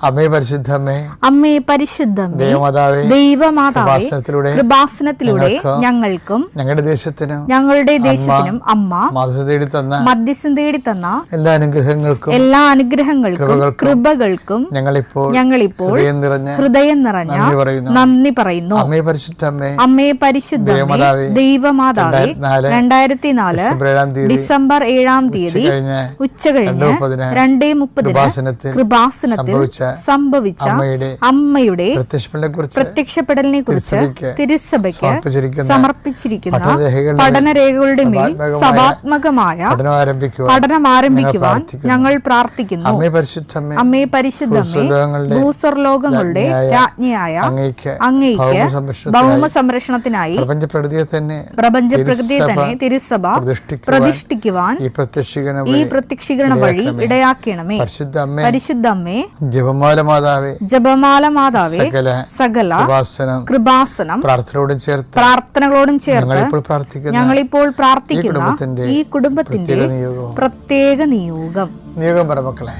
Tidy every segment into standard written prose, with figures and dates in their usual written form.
അമ്മേ പരിശുദ്ധമേ, അമ്മേ പരിശുദ്ധമേ, ദൈവമാതാവേ, കൃപാസനത്തിലൂടെ ഞങ്ങൾക്കും ഞങ്ങളുടെ ദേശത്തിനും അമ്മ മധ്യസ്ഥം തേടി തന്ന എല്ലാ അനുഗ്രഹങ്ങൾക്കും കൃപകൾക്കും ഞങ്ങളിപ്പോൾ ഹൃദയം നിറഞ്ഞ നന്ദി പറയുന്നു. അമ്മേ പരിശുദ്ധമേ, ദൈവമാതാവേ, 2004 ഡിസംബർ 7-ാം തീയതി ഉച്ചകഴിഞ്ഞ് 2:30 കൃപാസനത്തിൽ സംഭവിച്ച അമ്മയുടെ പ്രത്യക്ഷപ്പെടലിനെ കുറിച്ച് തിരുസഭയ്ക്ക് സമർപ്പിച്ചിരിക്കുന്ന പഠനരേഖകളുടെ മേൽ സഭാത്മകമായ പഠനം ആരംഭിക്കുവാൻ ഞങ്ങൾ പ്രാർത്ഥിക്കുന്നു. അമ്മേ പരിശുദ്ധമേ, ഭൂസ്വർലോകങ്ങളുടെ രാജ്ഞിയായ അങ്ങയ്ക്ക് ഭൗമ സംരക്ഷണത്തിനായി പ്രപഞ്ചപ്രകൃതിയെ തന്നെ തിരുസഭ പ്രതിഷ്ഠിക്കുവാൻ ഈ പ്രത്യക്ഷീകരണ വഴി ഇടയാക്കണമേ. പരിശുദ്ധമ്മേ, ജപമാല മാതാവേ, സകല കൃപാസനം പ്രാർത്ഥനകളോടും ചേർത്ത് ഞങ്ങളിപ്പോൾ പ്രാർത്ഥിക്കുന്ന ഈ കുടുംബത്തിന്റെ പ്രത്യേക നിയോഗം പറമക്കളെ.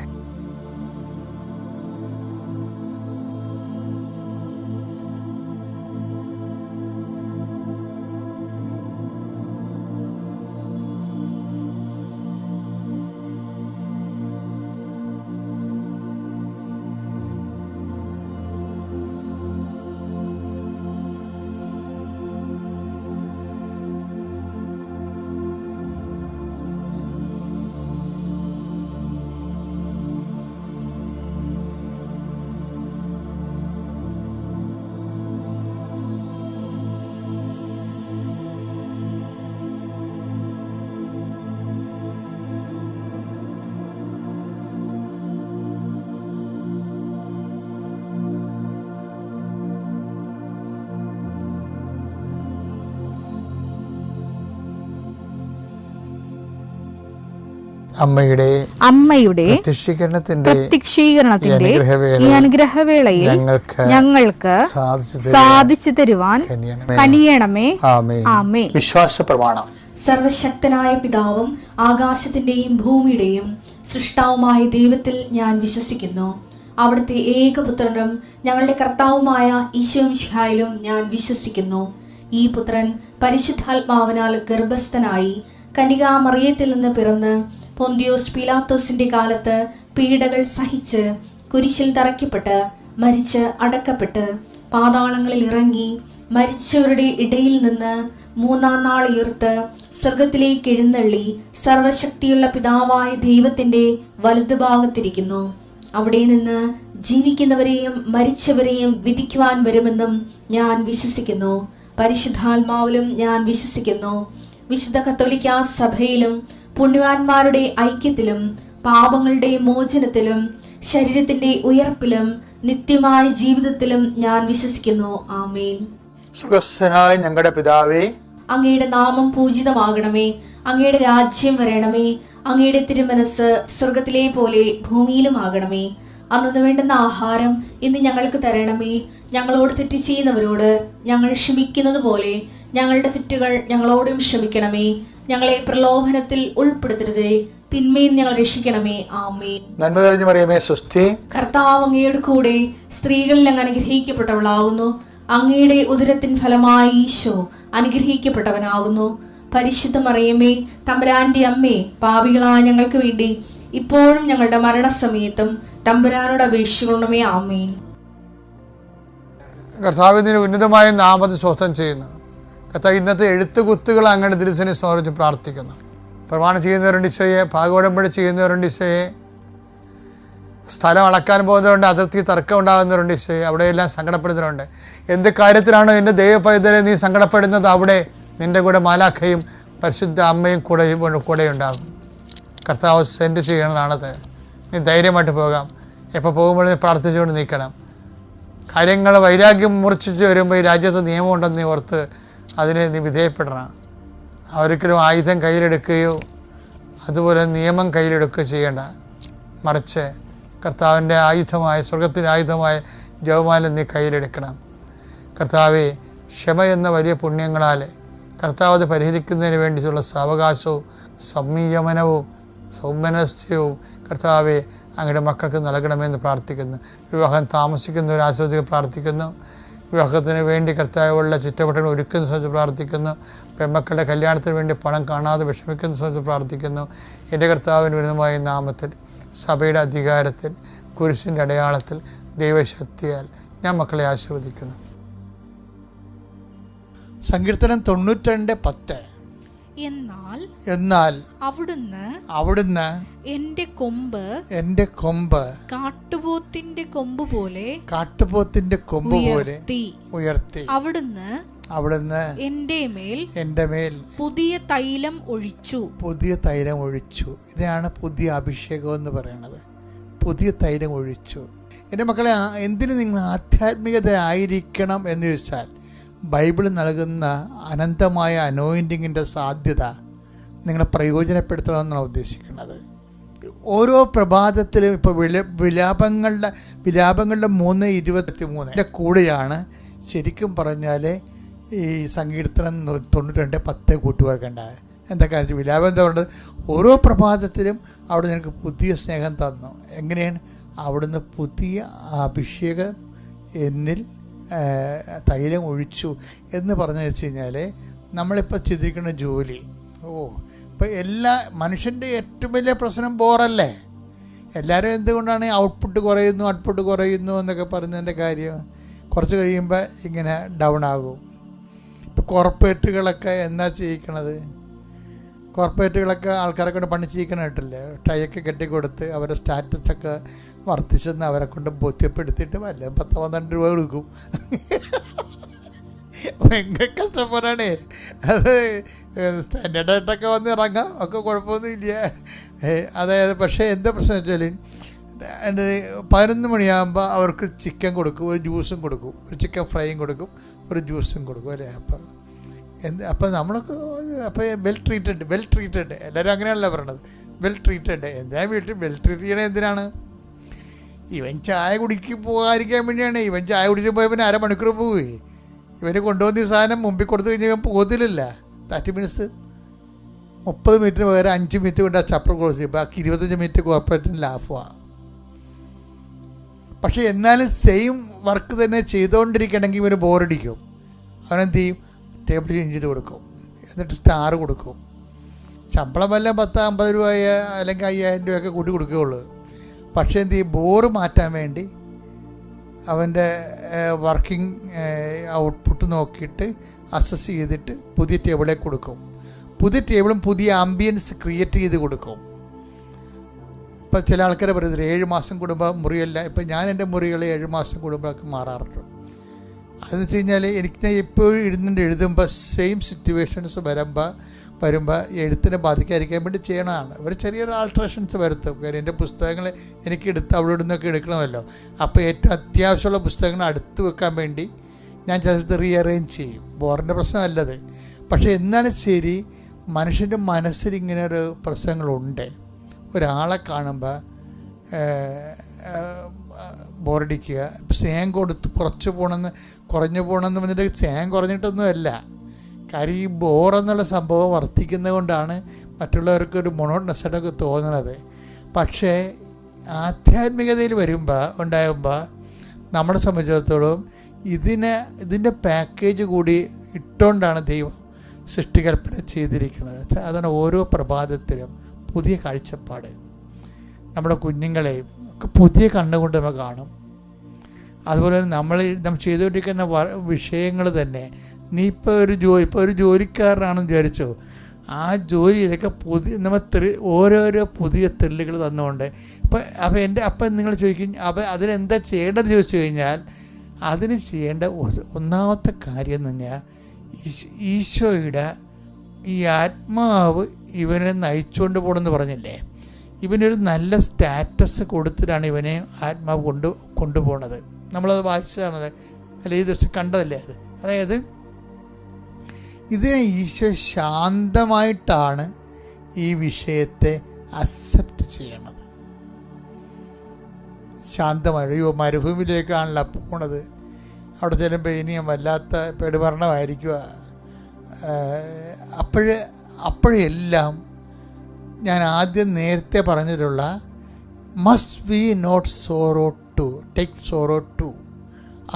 അമ്മയുടെ പ്രത്യക്ഷീകരണത്തിന്റെ ഈ അനുഗ്രഹവേളയിൽ ഞങ്ങൾക്ക് സാധിച്ചു തരുവാൻ കനിയണമേ. ആമേൻ. വിശ്വാസ പ്രമാണം. സർവശക്തനായ പിതാവും ആകാശത്തിന്റെയും ഭൂമിയുടെയും സൃഷ്ടാവുമായ ദൈവത്തിൽ ഞാൻ വിശ്വസിക്കുന്നു. അവിടുത്തെ ഏകപുത്രനും ഞങ്ങളുടെ കർത്താവുമായ ഈശോമിശിഹായിലും ഞാൻ വിശ്വസിക്കുന്നു. ഈ പുത്രൻ പരിശുദ്ധാത്മാവിനാൽ ഗർഭസ്ഥനായി കന്യകാമറിയത്തിൽ നിന്ന് പിറന്ന് പൊന്തിയോസ് പീലാത്തോസിന്റെ കാലത്ത് പീഡകൾ സഹിച്ച് കുരിശിൽ തറയ്ക്കപ്പെട്ട് മരിച്ച് അടക്കപ്പെട്ട് പാതാളങ്ങളിൽ ഇറങ്ങി മരിച്ചവരുടെ ഇടയിൽ നിന്ന് 3-ാം നാൾ ഉയർത്ത് സ്വർഗത്തിലേക്ക് എഴുന്നള്ളി സർവശക്തിയുള്ള പിതാവായ ദൈവത്തിന്റെ വലതുഭാഗത്തിരിക്കുന്നു. അവിടെ നിന്ന് ജീവിക്കുന്നവരെയും മരിച്ചവരെയും വിധിക്കുവാൻ വരുമെന്നും ഞാൻ വിശ്വസിക്കുന്നു. പരിശുദ്ധാത്മാവിലും ഞാൻ വിശ്വസിക്കുന്നു. വിശുദ്ധ കത്തോലിക്കാ സഭയിലും പുണ്യവാന്മാരുടെ ഐക്യത്തിലും പാപങ്ങളുടെ മോചനത്തിലും ശരീരത്തിന്റെ ഉയർപ്പിലും നിത്യമായ ജീവിതത്തിലും ഞാൻ വിശ്വസിക്കുന്നു. ആമേൻ. സ്വർഗ്ഗസ്ഥനായ ഞങ്ങളുടെ പിതാവേ, അങ്ങയുടെ നാമം പൂജിതമാകണമേ. അങ്ങയുടെ രാജ്യം വരണമേ. അങ്ങയുടെ തിരുമനസ് സ്വർഗത്തിലെ പോലെ ഭൂമിയിലും ആകണമേ. അന്നു വേണ്ടുന്ന ആഹാരം ഇന്ന് ഞങ്ങൾക്ക് തരണമേ. ഞങ്ങളോട് തെറ്റ് ചെയ്യുന്നവരോട് ഞങ്ങൾ ക്ഷമിക്കുന്നത് പോലെ ഞങ്ങളുടെ തെറ്റുകൾ ഞങ്ങളോടും ക്ഷമിക്കണമേ. ഞങ്ങളെ പ്രലോഭനത്തിൽ ഉൾപ്പെടുത്തരുതേ, തിന്മയിൽ ഞങ്ങൾ രക്ഷിക്കണമേ. ആമേൻ. നന്മ നിറഞ്ഞ മറിയമേ, സ്വസ്തി. കർത്താവ് അങ്ങയുടെ കൂടെ സ്ത്രീകളിൽ അങ്ങ് അനുഗ്രഹിക്കപ്പെട്ടവളാകുന്നു. അങ്ങയുടെ ഉദരത്തിൻ ഫലമായി ഈശോ അനുഗ്രഹിക്കപ്പെട്ടവനാകുന്നു. പരിശുദ്ധ മറിയമേ, തമ്പുരാന്റെ അമ്മേ, പാപികളായ ഞങ്ങൾക്ക് വേണ്ടി ഇപ്പോഴും ഞങ്ങളുടെ മരണസമയത്തും തമ്പുരാനോട് അപേക്ഷിക്കണമേ. ആമേൻ. കർത്താവിന്റെ ഉന്നതമായ നാമത്തെ സ്വസ്ഥം ചെയ്യുന്നു. കർത്താവ് ഇന്നത്തെ എഴുത്തുകുത്തുകൾ അങ്ങയുടെ തിരുസനെ സമർപ്പിച്ച് പ്രാർത്ഥിക്കുന്നു. പ്രമാണം ചെയ്യുന്നവരുണ്ട് ഈശോയെ, ഭാഗവടമ്പടി ചെയ്യുന്നവരുണ്ട് ഈശോയെ, സ്ഥലം അളക്കാൻ പോകുന്നവരുണ്ട്, അതിർത്തി തർക്കം ഉണ്ടാകുന്നവരുണ്ട് ഈശോയെ, അവിടെയെല്ലാം സങ്കടപ്പെടുന്നവരുണ്ട്. എന്ത് കാര്യത്തിലാണോ എൻ്റെ ദൈവപൈതലെ നീ സങ്കടപ്പെടുന്നത്, അവിടെ നിൻ്റെ കൂടെ മാലാഖയും പരിശുദ്ധ അമ്മയും കൂടെ ഉണ്ടാകും. കർത്താവ് സെൻഡ് ചെയ്യണതാണത്. നീ ധൈര്യമായിട്ട് പോകാം. എപ്പോൾ പോകുമ്പോഴും പ്രാർത്ഥിച്ചുകൊണ്ട് നിൽക്കണം. കാര്യങ്ങൾ വൈരാഗ്യം മൂർച്ഛിച്ച് വരുമ്പോൾ ഈ രാജ്യത്ത് നിയമമുണ്ടെന്ന് നീ ഓർത്ത് അതിനെ നീ വിധേയപ്പെടണം. ഒരിക്കലും ആയുധം കയ്യിലെടുക്കുകയോ അതുപോലെ നിയമം കയ്യിലെടുക്കുകയോ ചെയ്യേണ്ട. മറിച്ച് കർത്താവിൻ്റെ ആയുധമായ, സ്വർഗത്തിൻ്റെ ആയുധമായ ജപമാല നീ കയ്യിലെടുക്കണം. കർത്താവെ, ക്ഷമ എന്ന വലിയ പുണ്യങ്ങളാൽ കർത്താവ് അത് പരിഹരിക്കുന്നതിന് വേണ്ടിയിട്ടുള്ള സാവകാശവും സംയമനവും സൗമനസ്യവും കർത്താവെ അങ്ങയുടെ മക്കൾക്ക് നൽകണമെന്ന് പ്രാർത്ഥിക്കുന്നു. വിവാഹം താമസിക്കുന്നവർ ആസ്വദിച്ച് പ്രാർത്ഥിക്കുന്നു. വിവാഹത്തിന് വേണ്ടി കർത്താവുള്ള ചുറ്റവട്ടങ്ങൾ ഒരുക്കുന്ന സമയത്ത് പ്രാർത്ഥിക്കുന്നു. പെൺമക്കളുടെ കല്യാണത്തിന് വേണ്ടി പണം കാണാതെ വിഷമിക്കുന്ന സമയത്ത് പ്രാർത്ഥിക്കുന്നു. എൻ്റെ കർത്താവിന് വിരുദ്ധമായ നാമത്തിൽ, സഭയുടെ അധികാരത്തിൽ, കുരിശിൻ്റെ അടയാളത്തിൽ, ദൈവശക്തിയാൽ ഞാൻ മക്കളെ ആശീർവദിക്കുന്നു. സങ്കീർത്തനം 92:10. എന്നാൽ അവിടുന്ന് എന്റെ കൊമ്പ് കാട്ടുപോത്തിന്റെ കൊമ്പ് പോലെ ഉയർത്തി അവിടുന്ന് എന്റെ മേൽ പുതിയ തൈലം ഒഴിച്ചു. ഇതിനാണ് പുതിയ അഭിഷേകം എന്ന് പറയുന്നത്. പുതിയ തൈലം ഒഴിച്ചു. എൻ്റെ മക്കളെ, എന്തിന് നിങ്ങൾ ആധ്യാത്മികത ആയിരിക്കണം എന്ന് ചോദിച്ചാൽ, ബൈബിൾ നൽകുന്ന അനന്തമായ അനോയിൻറ്റിങ്ങിൻ്റെ സാധ്യത നിങ്ങളെ പ്രയോജനപ്പെടുത്തണമെന്നാണ് ഉദ്ദേശിക്കുന്നത്. ഓരോ പ്രഭാതത്തിലും ഇപ്പോൾ വിലാപങ്ങളുടെ 3:23 കൂടെയാണ് ശരിക്കും പറഞ്ഞാൽ ഈ സങ്കീർത്തനം 92:10 കൂട്ടുവെക്കേണ്ടത്. എന്താ കാര്യം? വിലാപം എന്താ പറയുന്നത്? ഓരോ പ്രഭാതത്തിലും അവിടെ നിനക്ക് പുതിയ സ്നേഹം തന്നു. എങ്ങനെയാണ്? അവിടുന്ന് പുതിയ അഭിഷേകം എന്നിൽ തൈലം ഒഴിച്ചു എന്ന് പറഞ്ഞു വെച്ച് കഴിഞ്ഞാൽ, നമ്മളിപ്പോൾ ചിന്തിക്കുന്ന ജോലി, ഇപ്പോൾ എല്ലാ മനുഷ്യൻ്റെ ഏറ്റവും വലിയ പ്രശ്നം ബോറല്ലേ? എല്ലാവരും എന്തുകൊണ്ടാണ് ഔട്ട്പുട്ട് കുറയുന്നു എന്നൊക്കെ പറയുന്നതിൻ്റെ കാര്യം, കുറച്ച് കഴിയുമ്പോൾ ഇങ്ങനെ ഡൗൺ ആകും. ഇപ്പോൾ കോർപ്പറേറ്റുകളൊക്കെ എന്താ ചെയ്യിക്കണത്? കോർപ്പറേറ്റുകളൊക്കെ ആൾക്കാരെ കൊണ്ട് പണി ചെയ്യിക്കണായിട്ടില്ലേ? ടൈയൊക്കെ കെട്ടിക്കൊടുത്ത് അവരുടെ സ്റ്റാറ്റസൊക്കെ വർദ്ധിച്ചെന്ന് അവരെ കൊണ്ട് ബോധ്യപ്പെടുത്തിയിട്ട് വല്ല 10-12 രൂപ കൊടുക്കും. ഭയങ്കര കഷ്ടപ്പാടാണ് അത്. സ്റ്റാൻഡേർഡായിട്ടൊക്കെ വന്ന് ഇറങ്ങാം, ഒക്കെ കുഴപ്പമൊന്നുമില്ല. അതായത് പക്ഷേ എന്താ പ്രശ്നം വെച്ചാൽ, 11 മണിയാകുമ്പോൾ അവർക്ക് ചിക്കൻ കൊടുക്കും, ഒരു ജ്യൂസും കൊടുക്കും, ഒരു ചിക്കൻ ഫ്രൈയും കൊടുക്കും, ഒരു ജ്യൂസും കൊടുക്കും അല്ലേ? അപ്പം നമ്മളൊക്കെ അപ്പോൾ വെൽ ട്രീറ്റഡ് എല്ലാവരും അങ്ങനെയാണല്ലോ പറയണത്. വെൽ ട്രീറ്റഡ് എന്തിനാണ് വീട്ടിൽ വെൽ ട്രീറ്റ് ചെയ്യണത്? എന്തിനാണ്? ഇവൻ ചായ പോകാതിരിക്കാൻ വേണ്ടിയാണ്. ഇവൻ ചായ കുടിച്ച് പോയ പിന്നെ 1/2 മണിക്കൂർ പോവുകയെ. ഇവന് കൊണ്ടുവന്ന ഈ സാധനം മുമ്പിൽ കൊടുത്തു കഴിഞ്ഞാൽ ഇവൻ പോകത്തില്ലല്ല. 30 മിനിറ്റ്സ് 30 മിനിറ്റിന് പകരം 5 മിനിറ്റ് കൊണ്ട് ആ ചപ്പർ ക്ലോസ് ചെയ്യും. ബാക്കി 25 മിനിറ്റ് കോർപ്പറേറ്റിന് ലാഭമാണ്. പക്ഷേ എന്നാലും സെയിം വർക്ക് തന്നെ ചെയ്തുകൊണ്ടിരിക്കണമെങ്കിൽ ഇവന് ബോറടിക്കും. അവനെന്ത് ചെയ്യും? ടേബിൾ ചേഞ്ച് ചെയ്ത് കൊടുക്കും, എന്നിട്ട് സ്റ്റാർ കൊടുക്കും. ശമ്പളം വല്ല 10-50 രൂപയോ അല്ലെങ്കിൽ 5000 രൂപയൊക്കെ കൂട്ടി കൊടുക്കുകയുള്ളൂ. പക്ഷേ എന്ത് ചെയ്യും? ബോറ് മാറ്റാൻ വേണ്ടി അവൻ്റെ വർക്കിംഗ് ഔട്ട്പുട്ട് നോക്കിയിട്ട് അസസ് ചെയ്തിട്ട് പുതിയ ടേബിളെ കൊടുക്കും. പുതിയ ടേബിളും പുതിയ ആംബിയൻസ് ക്രിയേറ്റ് ചെയ്ത് കൊടുക്കും. ഇപ്പം ചില ആൾക്കാരെ പറയുന്നത് 7 മാസം കൂടുമ്പോൾ മുറിയല്ല. ഇപ്പം ഞാൻ എൻ്റെ മുറികൾ 7 മാസം കൂടുമ്പോഴൊക്കെ മാറാറുണ്ട്. അതെന്ന് വെച്ച് കഴിഞ്ഞാൽ എനിക്ക് എപ്പോഴും എഴുതുമ്പോൾ സെയിം സിറ്റുവേഷൻസ് വരുമ്പോൾ എഴുത്തിനെ ബാധിക്കാതിരിക്കാൻ വേണ്ടി ചെയ്യണതാണ്. ഒരു ചെറിയൊരു ആൾട്രേഷൻസ് വരുത്തും. കാര്യം എൻ്റെ പുസ്തകങ്ങൾ എനിക്ക് അവിടെ ഇവിടുന്നൊക്കെ എടുക്കണമല്ലോ. അപ്പോൾ ഏറ്റവും അത്യാവശ്യമുള്ള പുസ്തകങ്ങൾ അടുത്ത് വെക്കാൻ വേണ്ടി ഞാൻ ചിലപ്പോൾ റീഅറേഞ്ച് ചെയ്യും. ബോറിൻ്റെ പ്രശ്നമല്ലത്. പക്ഷേ എന്നാലും ശരി, മനുഷ്യൻ്റെ മനസ്സിൽ ഇങ്ങനെ ഒരു പ്രശ്നങ്ങളുണ്ട്. ഒരാളെ കാണുമ്പോൾ ബോറടിക്കുക, സ്നേഹം കൊടുത്ത് കുറഞ്ഞു പോകണമെന്ന് പറഞ്ഞിട്ട് സ്നേഹം കുറഞ്ഞിട്ടൊന്നുമല്ല. കാര്യം ഈ ബോറെന്നുള്ള സംഭവം വർദ്ധിക്കുന്നത് കൊണ്ടാണ് മറ്റുള്ളവർക്കൊരു മൊണോട്ടണസ്സായിട്ടൊക്കെ തോന്നുന്നത്. പക്ഷേ ആധ്യാത്മികതയിൽ ഉണ്ടാകുമ്പോൾ നമ്മളെ സംബന്ധിച്ചിടത്തോളം ഇതിൻ്റെ പാക്കേജ് കൂടി ഇട്ടുകൊണ്ടാണ് ദൈവം സൃഷ്ടികൽപ്പന ചെയ്തിരിക്കുന്നത്. അതാണ് ഓരോ പ്രഭാതത്തിലും പുതിയ കാഴ്ചപ്പാട്. നമ്മുടെ കുഞ്ഞുങ്ങളെയും ഒക്കെ പുതിയ കണ്ണുകൊണ്ട് നമ്മൾ കാണും. അതുപോലെ നമ്മൾ ചെയ്തുകൊണ്ടിരിക്കുന്ന വിഷയങ്ങൾ തന്നെ, നീ ഇപ്പോൾ ഒരു ജോലിക്കാരനാണെന്ന് വിചാരിച്ചോ, ആ ജോലിയിലൊക്കെ ഓരോരോ പുതിയ ത്രില്ലുകൾ തന്നുകൊണ്ട് അപ്പം നിങ്ങൾ ചോദിക്കും, അതിനെന്താ ചെയ്യേണ്ടതെന്ന് ചോദിച്ചു കഴിഞ്ഞാൽ, അതിന് ചെയ്യേണ്ട ഒന്നാമത്തെ കാര്യം എന്ന് പറഞ്ഞാൽ ഈശോയുടെ ഈ ആത്മാവ് ഇവനെ നയിച്ചുകൊണ്ട് പോകണമെന്ന് പറഞ്ഞില്ലേ, ഇവനൊരു നല്ല സ്റ്റാറ്റസ് കൊടുത്തിട്ടാണ് ഇവനെ ആത്മാവ് കൊണ്ടുപോകണത്. നമ്മളത് വായിച്ചതാണല്ലേ, അല്ല ഈ ദിവസം കണ്ടതല്ലേ അത്. അതായത് ഇതിനെ ഈശോ ശാന്തമായിട്ടാണ് ഈ വിഷയത്തെ അക്സെപ്റ്റ് ചെയ്യണത്. ശാന്തമായി മരുഭൂമിയിലേക്കാണല്ലോ പോണത്. അവിടെ ചെല്ലുമ്പോൾ ഇനിയും വല്ലാത്ത പെടുമരണമായിരിക്കുക. അപ്പോഴെല്ലാം ഞാൻ ആദ്യം നേരത്തെ പറഞ്ഞിട്ടുള്ള must we not sorrow to take sorrow too.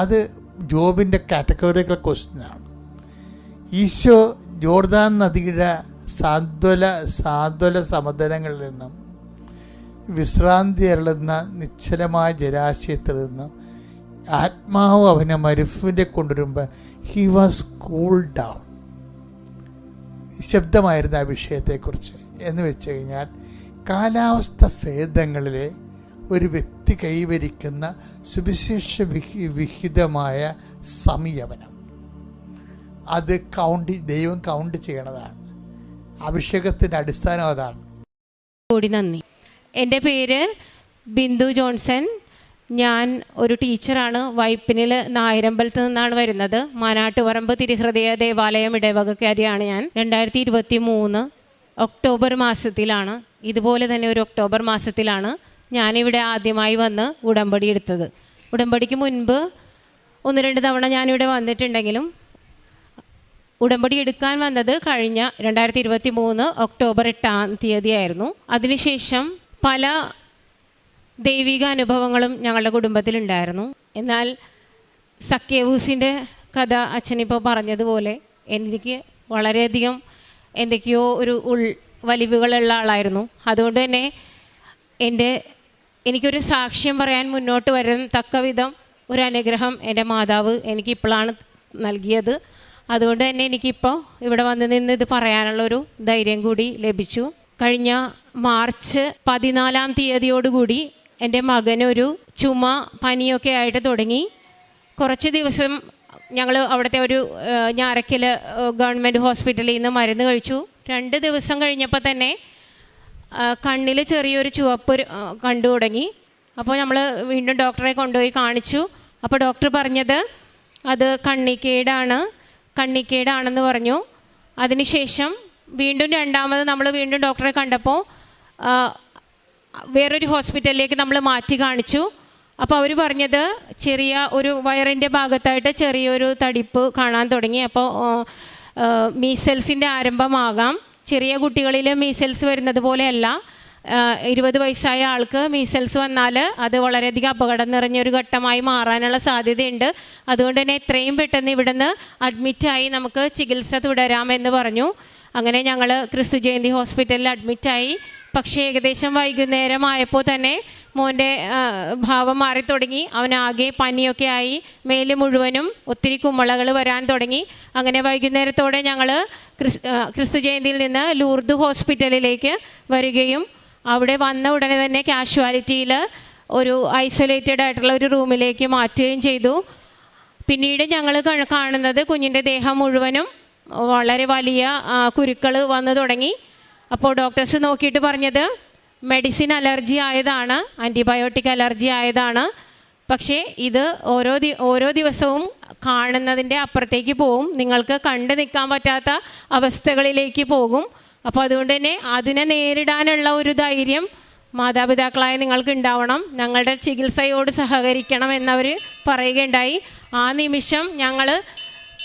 അത് ജോബിൻ്റെ കാറ്റഗറിക്കൽ ക്വസ്റ്റ്യനാണ്. ഈശോ ജോർദാൻ നദിയുടെ സാന്ത്വല സമതലങ്ങളിൽ നിന്നും വിശ്രാന്തി അരുളുന്ന നിശ്ചലമായ ജലാശയത്തിൽ നിന്നും ആത്മാവ് അവനെ മരുഭൂമിയിൽ കൊണ്ടുവരുമ്പോൾ ഹി വാസ് കൂൾ ഡൗൺ. ശബ്ദമായിരുന്നു ആ വിഷയത്തെക്കുറിച്ച്. എന്ന് വെച്ച് കഴിഞ്ഞാൽ കാലാവസ്ഥ ഭേദങ്ങളിൽ ഒരു വ്യക്തി കൈവരിക്കുന്ന സുവിശേഷ വിഹിതമായ സംയമനം, അത് ദൈവം കൗണ്ട് ചെയ്യണതാണ്. അഭിഷേകത്തിൻ്റെ അടിസ്ഥാനം അതാണ്. കൂടി നന്ദി. എൻ്റെ പേര് ബിന്ദു ജോൺസൺ. ഞാൻ ഒരു ടീച്ചറാണ്. വൈപ്പിനിൽ നായരമ്പലത്ത് നിന്നാണ് വരുന്നത്. മാനാട്ടുപറമ്പ് തിരുഹൃദയ ദേവാലയം ഇടവകക്കാരിയാണ് ഞാൻ. 2023 ഒക്ടോബർ മാസത്തിലാണ്, ഇതുപോലെ തന്നെ ഒരു ഒക്ടോബർ മാസത്തിലാണ് ഞാനിവിടെ ആദ്യമായി വന്ന് ഉടമ്പടി എടുത്തത്. ഉടമ്പടിക്ക് മുൻപ് 1-2 തവണ ഞാനിവിടെ വന്നിട്ടുണ്ടെങ്കിലും ഉടമ്പടി എടുക്കാൻ വന്നത് കഴിഞ്ഞ 2023 ഒക്ടോബർ 8-ാം തീയതിയായിരുന്നു. അതിനുശേഷം പല ദൈവിക അനുഭവങ്ങളും ഞങ്ങളുടെ കുടുംബത്തിലുണ്ടായിരുന്നു. എന്നാൽ സക്കേവൂസിൻ്റെ കഥ അച്ഛനിപ്പോൾ പറഞ്ഞതുപോലെ എനിക്ക് വളരെയധികം എന്തൊക്കെയോ ഒരു വലിവുകളുള്ള ആളായിരുന്നു. അതുകൊണ്ട് തന്നെ എനിക്കൊരു സാക്ഷ്യം പറയാൻ മുന്നോട്ട് വരാൻ തക്ക വിധം ഒരു അനുഗ്രഹം എൻ്റെ മാതാവ് എനിക്കിപ്പോഴാണ് നൽകിയത്. അതുകൊണ്ട് തന്നെ എനിക്കിപ്പോൾ ഇവിടെ വന്ന് നിന്ന് ഇത് പറയാനുള്ളൊരു ധൈര്യം കൂടി ലഭിച്ചു. കഴിഞ്ഞ മാർച്ച് 14-ാം തീയതിയോടുകൂടി എൻ്റെ മകനൊരു ചുമ പനിയൊക്കെ ആയിട്ട് തുടങ്ങി. കുറച്ച് ദിവസം ഞങ്ങൾ അവിടുത്തെ ഒരു ഞാറയ്ക്കൽ ഗവൺമെൻറ് ഹോസ്പിറ്റലിൽ നിന്ന് മരുന്ന് കഴിച്ചു. 2 ദിവസം കഴിഞ്ഞപ്പോൾ തന്നെ കണ്ണിൽ ചെറിയൊരു ചുവപ്പ് കണ്ടു തുടങ്ങി. അപ്പോൾ നമ്മൾ വീണ്ടും ഡോക്ടറെ കൊണ്ടുപോയി കാണിച്ചു. അപ്പോൾ ഡോക്ടർ പറഞ്ഞത് അത് കണ്ണിക്കേടാണെന്ന് പറഞ്ഞു. അതിനുശേഷം വീണ്ടും രണ്ടാമത് നമ്മൾ വീണ്ടും ഡോക്ടറെ കണ്ടപ്പോൾ വേറൊരു ഹോസ്പിറ്റലിലേക്ക് നമ്മൾ മാറ്റി കാണിച്ചു. അപ്പോൾ അവർ പറഞ്ഞത് ചെറിയ ഒരു വയറിൻ്റെ ഭാഗത്തായിട്ട് ചെറിയൊരു തടിപ്പ് കാണാൻ തുടങ്ങി. അപ്പോൾ മീസൽസിൻ്റെ ആരംഭമാകാം. ചെറിയ കുട്ടികളിൽ മീസൽസ് വരുന്നത് പോലെയല്ല. 20 വയസ്സായ ആൾക്ക് മീസൽസ് വന്നാൽ അത് വളരെയധികം അപകടം നിറഞ്ഞൊരു ഘട്ടമായി മാറാനുള്ള സാധ്യതയുണ്ട്. അതുകൊണ്ട് തന്നെ എത്രയും പെട്ടെന്ന് ഇവിടുന്ന് അഡ്മിറ്റായി നമുക്ക് ചികിത്സ തുടരാമെന്ന് പറഞ്ഞു. അങ്ങനെ ഞങ്ങൾ ക്രിസ്തു ജയന്തി ഹോസ്പിറ്റലിൽ അഡ്മിറ്റായി. പക്ഷേ ഏകദേശം വൈകുന്നേരം ആയപ്പോൾ തന്നെ മോൻ്റെ ഭാവം മാറി തുടങ്ങി. അവനാകെ പനിയൊക്കെ ആയി, മേല് മുഴുവനും ഒത്തിരി കുമ്മളകൾ വരാൻ തുടങ്ങി. അങ്ങനെ വൈകുന്നേരത്തോടെ ഞങ്ങൾ ക്രിസ്തു ജയന്തിയിൽ നിന്ന് ലൂർദ് ഹോസ്പിറ്റലിലേക്ക് വരികയും അവിടെ വന്ന ഉടനെ തന്നെ കാഷ്വാലിറ്റിയിൽ ഒരു ഐസൊലേറ്റഡ് ആയിട്ടുള്ള ഒരു റൂമിലേക്ക് മാറ്റുകയും ചെയ്തു. പിന്നീട് ഞങ്ങൾ കാണുന്നത് കുഞ്ഞിൻ്റെ ദേഹം മുഴുവനും വളരെ വലിയ കുരുക്കൾ വന്നു തുടങ്ങി. അപ്പോൾ ഡോക്ടേഴ്സ് നോക്കിയിട്ട് പറഞ്ഞത് മെഡിസിൻ അലർജി ആയതാണ്, ആൻറ്റിബയോട്ടിക് അലർജി ആയതാണ്. പക്ഷേ ഇത് ഓരോ ദിവസവും കാണുന്നതിൻ്റെ അപ്പുറത്തേക്ക് പോകും, നിങ്ങൾക്ക് കണ്ടു നിൽക്കാൻ പറ്റാത്ത അവസ്ഥകളിലേക്ക് പോകും. അപ്പോൾ അതുകൊണ്ട് തന്നെ അതിനെ നേരിടാനുള്ള ഒരു ധൈര്യം മാതാപിതാക്കളായ നിങ്ങൾക്ക് ഉണ്ടാവണം, ഞങ്ങളുടെ ചികിത്സയോട് സഹകരിക്കണം എന്നവർ പറയുകയുണ്ടായി. ആ നിമിഷം ഞങ്ങൾ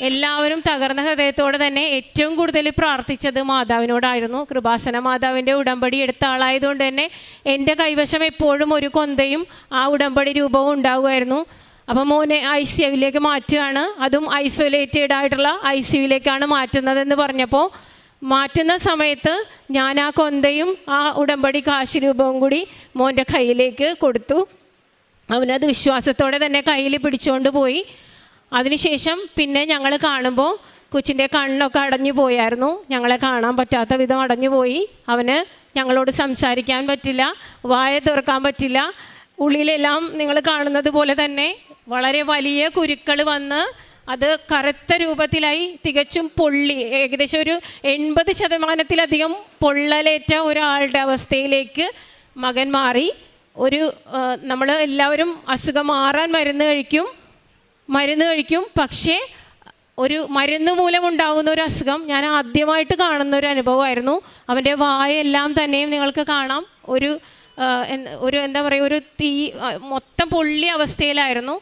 എല്ലാവരും തകർന്ന ഹൃദയത്തോടെ തന്നെ ഏറ്റവും കൂടുതൽ പ്രാർത്ഥിച്ചത് മാതാവിനോടായിരുന്നു. കൃപാസന മാതാവിൻ്റെ ഉടമ്പടി എടുത്ത ആളായതുകൊണ്ട് തന്നെ എൻ്റെ കൈവശം എപ്പോഴും ഒരു കൊന്തയും ആ ഉടമ്പടി രൂപവും ഉണ്ടാകുമായിരുന്നു. അപ്പോൾ മോനെ ICUവിലേക്ക് മാറ്റുകയാണ്, അതും ഐസൊലേറ്റഡ് ആയിട്ടുള്ള ICUവിലേക്കാണ് മാറ്റുന്നതെന്ന് പറഞ്ഞപ്പോൾ മാറ്റുന്ന സമയത്ത് ഞാൻ ആ കൊന്തയും ആ ഉടമ്പടി കാശ് രൂപവും കൂടി മോൻ്റെ കയ്യിലേക്ക് കൊടുത്തു. അവനത് വിശ്വാസത്തോടെ തന്നെ കയ്യിൽ പിടിച്ചുകൊണ്ട് പോയി. അതിനുശേഷം പിന്നെ ഞങ്ങൾ കാണുമ്പോൾ കൊച്ചിൻ്റെ കണ്ണൊക്കെ അടഞ്ഞു പോയായിരുന്നു, ഞങ്ങളെ കാണാൻ പറ്റാത്ത വിധം അടഞ്ഞു പോയി. അവന് ഞങ്ങളോട് സംസാരിക്കാൻ പറ്റില്ല, വായ തുറക്കാൻ പറ്റില്ല. ഉള്ളിലെല്ലാം നിങ്ങൾ കാണുന്നത് പോലെ തന്നെ വളരെ വലിയ കുരുക്കൾ വന്ന് അത് കറുത്ത രൂപത്തിലായി, തികച്ചും പൊള്ളി, ഏകദേശം ഒരു 80% പൊള്ളലേറ്റ ഒരാളുടെ അവസ്ഥയിലേക്ക് മകൻ മാറി. നമ്മൾ എല്ലാവരും അസുഖം മാറാൻ മരുന്ന് കഴിക്കും, പക്ഷേ ഒരു മരുന്ന് മൂലമുണ്ടാകുന്ന ഒരു അസുഖം ഞാൻ ആദ്യമായിട്ട് കാണുന്ന ഒരു അനുഭവമായിരുന്നു. അവൻ്റെ വായെല്ലാം തന്നെയും നിങ്ങൾക്ക് കാണാം, ഒരു എന്താ പറയുക, ഒരു മൊത്തം പൊള്ളി അവസ്ഥയിലായിരുന്നു.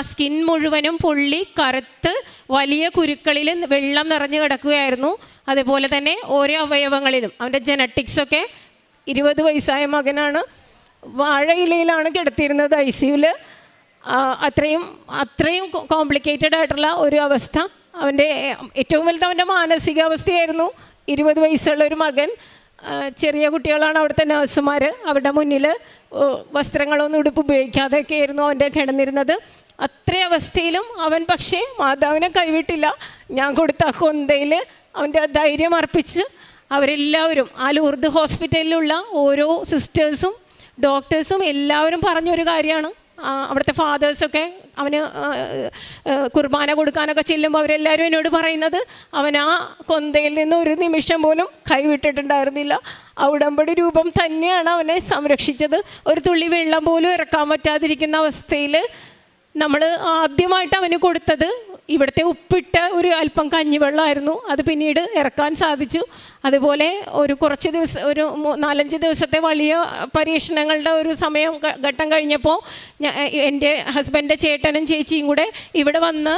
സ്കിൻ മുഴുവനും പൊള്ളി കറുത്ത് വലിയ കുരുക്കളിൽ വെള്ളം നിറഞ്ഞു കിടക്കുകയായിരുന്നു. അതുപോലെ തന്നെ ഓരോ അവയവങ്ങളിലും അവൻ്റെ ജനറ്റിക്സൊക്കെ 20 വയസ്സായ മകനാണ്, വാഴയിലയിലാണ് കിടത്തിയിരുന്നത് ICUവിൽ. അത്രയും കോംപ്ലിക്കേറ്റഡ് ആയിട്ടുള്ള ഒരു അവസ്ഥ. അവൻ്റെ ഏറ്റവും വലുത് അവൻ്റെ മാനസികാവസ്ഥയായിരുന്നു. 20 വയസ്സുള്ള ഒരു മകൻ, ചെറിയ കുട്ടികളാണ് അവിടുത്തെ നഴ്സുമാർ, അവരുടെ മുന്നിൽ വസ്ത്രങ്ങളൊന്നും ഉടുപ്പ് ഉപയോഗിക്കാതെയൊക്കെ ആയിരുന്നു അവൻ്റെ കിടന്നിരുന്നത്. അത്രയും അവസ്ഥയിലും അവൻ പക്ഷേ മാതാവിനെ കൈവിട്ടില്ല. ഞാൻ കൊടുത്ത കൊന്തയിൽ അവൻ്റെ ധൈര്യം അർപ്പിച്ച് അവരെല്ലാവരും, ആ ലൂർദ് ഹോസ്പിറ്റലിലുള്ള ഓരോ സിസ്റ്റേഴ്സും ഡോക്ടേഴ്സും എല്ലാവരും പറഞ്ഞൊരു കാര്യമാണ്, അവിടുത്തെ ഫാദേഴ്സൊക്കെ അവന് കുർബാന കൊടുക്കാനൊക്കെ ചെല്ലുമ്പോൾ അവരെല്ലാവരും എന്നോട് പറയുന്നത്, അവൻ ആ കൊന്തയിൽ നിന്ന് ഒരു നിമിഷം പോലും കൈവിട്ടിട്ടുണ്ടായിരുന്നില്ല. ആ ഉടമ്പടി രൂപം തന്നെയാണ് അവനെ സംരക്ഷിച്ചത്. ഒരു തുള്ളി വെള്ളം പോലും ഇറക്കാൻ പറ്റാതിരിക്കുന്ന അവസ്ഥയിൽ നമ്മൾ ആദ്യമായിട്ട് അവന് കൊടുത്തത് ഇവിടുത്തെ ഉപ്പിട്ട ഒരു അല്പം കഞ്ഞിവെള്ളമായിരുന്നു. അത് പിന്നീട് ഇറക്കാൻ സാധിച്ചു. അതുപോലെ കുറച്ച് ദിവസം, ഒരു 4-5 ദിവസത്തെ വലിയ പരീക്ഷണങ്ങളുടെ ഒരു ഘട്ടം കഴിഞ്ഞപ്പോൾ എൻ്റെ ഹസ്ബൻഡിൻ്റെ ചേട്ടനും ചേച്ചിയും കൂടെ ഇവിടെ വന്ന്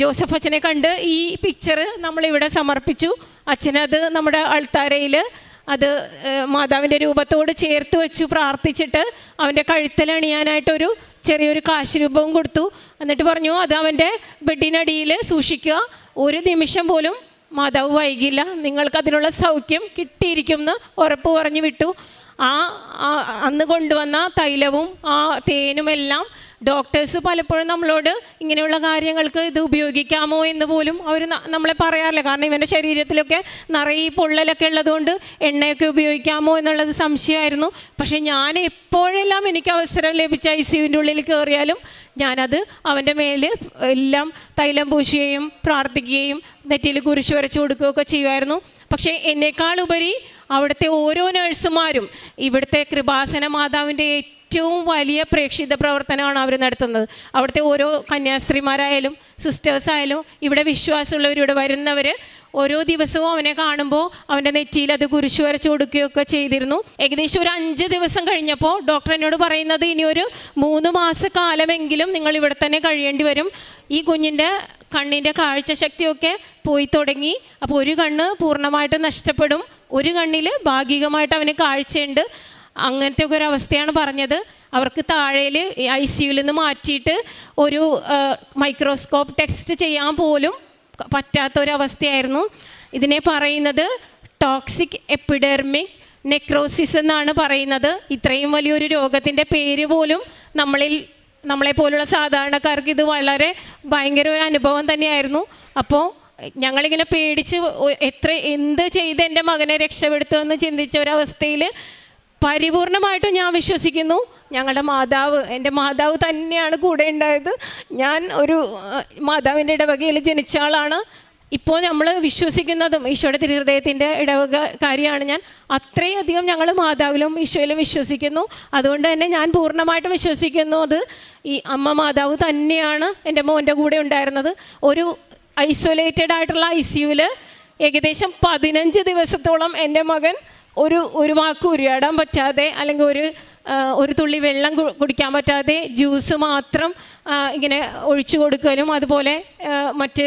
ജോസഫ് അച്ഛനെ കണ്ട് ഈ പിക്ചർ നമ്മളിവിടെ സമർപ്പിച്ചു. അച്ഛനത് നമ്മുടെ അൾത്താരയിൽ അത് മാതാവിൻ്റെ രൂപത്തോട് ചേർത്ത് വെച്ചു പ്രാർത്ഥിച്ചിട്ട് അവൻ്റെ കഴുത്തിലണിയാനായിട്ടൊരു ചെറിയൊരു കാശ് രൂപവും കൊടുത്തു. എന്നിട്ട് പറഞ്ഞു, അത് അവൻ്റെ ബെഡിനടിയിൽ സൂക്ഷിക്കുക, ഒരു നിമിഷം പോലും മാതാവ് വൈകില്ല, നിങ്ങൾക്കതിനുള്ള സൗഖ്യം കിട്ടിയിരിക്കും എന്ന് ഉറപ്പ് പറഞ്ഞു വിട്ടു. അന്ന് കൊണ്ടുവന്ന തൈലവും ആ തേനുമെല്ലാം ഡോക്ടേഴ്സ് പലപ്പോഴും നമ്മളോട് ഇങ്ങനെയുള്ള കാര്യങ്ങൾക്ക് ഇത് ഉപയോഗിക്കാമോ എന്ന് പോലും അവർ നമ്മളെ പറയാറില്ല. കാരണം ഇവൻ്റെ ശരീരത്തിലൊക്കെ നിറയെ പൊള്ളലൊക്കെ ഉള്ളതുകൊണ്ട് എണ്ണയൊക്കെ ഉപയോഗിക്കാമോ എന്നുള്ളത് സംശയമായിരുന്നു. പക്ഷേ ഞാൻ എപ്പോഴെല്ലാം എനിക്ക് അവസരം ലഭിച്ച ICUവിൻ്റെ ഉള്ളിൽ കയറിയാലും ഞാനത് അവൻ്റെ മേൽ എല്ലാം തൈലം പൂശുകയും പ്രാർത്ഥിക്കുകയും നെറ്റിയിൽ കുരിശ് വരച്ചു കൊടുക്കുകയൊക്കെ ചെയ്യുമായിരുന്നു. പക്ഷേ എന്നേക്കാളുപരി അവിടുത്തെ ഓരോ നഴ്സുമാരും ഇവിടുത്തെ കൃപാസന മാതാവിൻ്റെ ഏറ്റവും വലിയ പ്രേക്ഷിത പ്രവർത്തനമാണ് അവർ നടത്തുന്നത്. അവിടുത്തെ ഓരോ കന്യാസ്ത്രീമാരായാലും സിസ്റ്റേഴ്സായാലും ഇവിടെ വിശ്വാസമുള്ളവരിവിടെ വരുന്നവർ ഓരോ ദിവസവും അവനെ കാണുമ്പോൾ അവൻ്റെ നെറ്റിയിൽ അത് കുരിശ് വരച്ചു കൊടുക്കുകയൊക്കെ ചെയ്തിരുന്നു. ഏകദേശം ഒരു 5 ദിവസം കഴിഞ്ഞപ്പോൾ ഡോക്ടർ എന്നോട് പറയുന്നത്, ഇനി ഒരു 3 മാസക്കാലമെങ്കിലും നിങ്ങൾ ഇവിടെ തന്നെ കഴിയേണ്ടി വരും. ഈ കുഞ്ഞിൻ്റെ കണ്ണിൻ്റെ കാഴ്ചശക്തിയൊക്കെ പോയി തുടങ്ങി. അപ്പോൾ ഒരു കണ്ണ് പൂർണ്ണമായിട്ട് നഷ്ടപ്പെടും, ഒരു കണ്ണിൽ ഭാഗികമായിട്ട് അവന് കാഴ്ചയുണ്ട്. അങ്ങനത്തെ ഒക്കെ ഒരു അവസ്ഥയാണ് പറഞ്ഞത്. അവർക്ക് താഴേൽ ICUവിൽ നിന്ന് മാറ്റിയിട്ട് ഒരു മൈക്രോസ്കോപ്പ് ടെസ്റ്റ് ചെയ്യാൻ പോലും പറ്റാത്തൊരവസ്ഥയായിരുന്നു. ഇതിനെ പറയുന്നത് ടോക്സിക് എപ്പിഡെർമിക് നെക്രോസിസ് എന്നാണ് പറയുന്നത്. ഇത്രയും വലിയൊരു രോഗത്തിൻ്റെ പേര് പോലും നമ്മളെപ്പോലുള്ള സാധാരണക്കാർക്ക് ഇത് വളരെ ഭയങ്കര ഒരു അനുഭവം തന്നെയായിരുന്നു. അപ്പോൾ ഞങ്ങളിങ്ങനെ പേടിച്ച് എന്ത് ചെയ്ത് എൻ്റെ മകനെ രക്ഷപ്പെടുത്തുമെന്ന് ചിന്തിച്ച ഒരവസ്ഥയിൽ പരിപൂർണമായിട്ടും ഞാൻ വിശ്വസിക്കുന്നു എൻ്റെ മാതാവ് തന്നെയാണ് കൂടെ ഉണ്ടായത്. ഞാൻ ഒരു മാതാവിൻ്റെ ഇടവകയിൽ ജനിച്ച ആളാണ്. ഇപ്പോൾ നമ്മൾ വിശ്വസിക്കുന്നതും ഈശോയുടെ തിരുഹൃദയത്തിൻ്റെ ഇടവകക്കാരിയാണ് ഞാൻ. അത്രയധികം ഞങ്ങൾ മാതാവിലും ഈശോയിലും വിശ്വസിക്കുന്നു. അതുകൊണ്ട് തന്നെ ഞാൻ പൂർണ്ണമായിട്ടും വിശ്വസിക്കുന്നു അത് ഈ അമ്മ മാതാവ് തന്നെയാണ് എൻ്റെ മോൻ്റെ കൂടെ ഉണ്ടായിരുന്നത്. ഒരു ഐസൊലേറ്റഡ് ആയിട്ടുള്ള ICUവിൽ ഏകദേശം 15 ദിവസത്തോളം എൻ്റെ മകൻ ഒരു വാക്ക് ഉരിയാടാൻ പറ്റാതെ, അല്ലെങ്കിൽ ഒരു തുള്ളി വെള്ളം കുടിക്കാൻ പറ്റാതെ ജ്യൂസ് മാത്രം ഇങ്ങനെ ഒഴിച്ചു കൊടുക്കലും അതുപോലെ മറ്റ്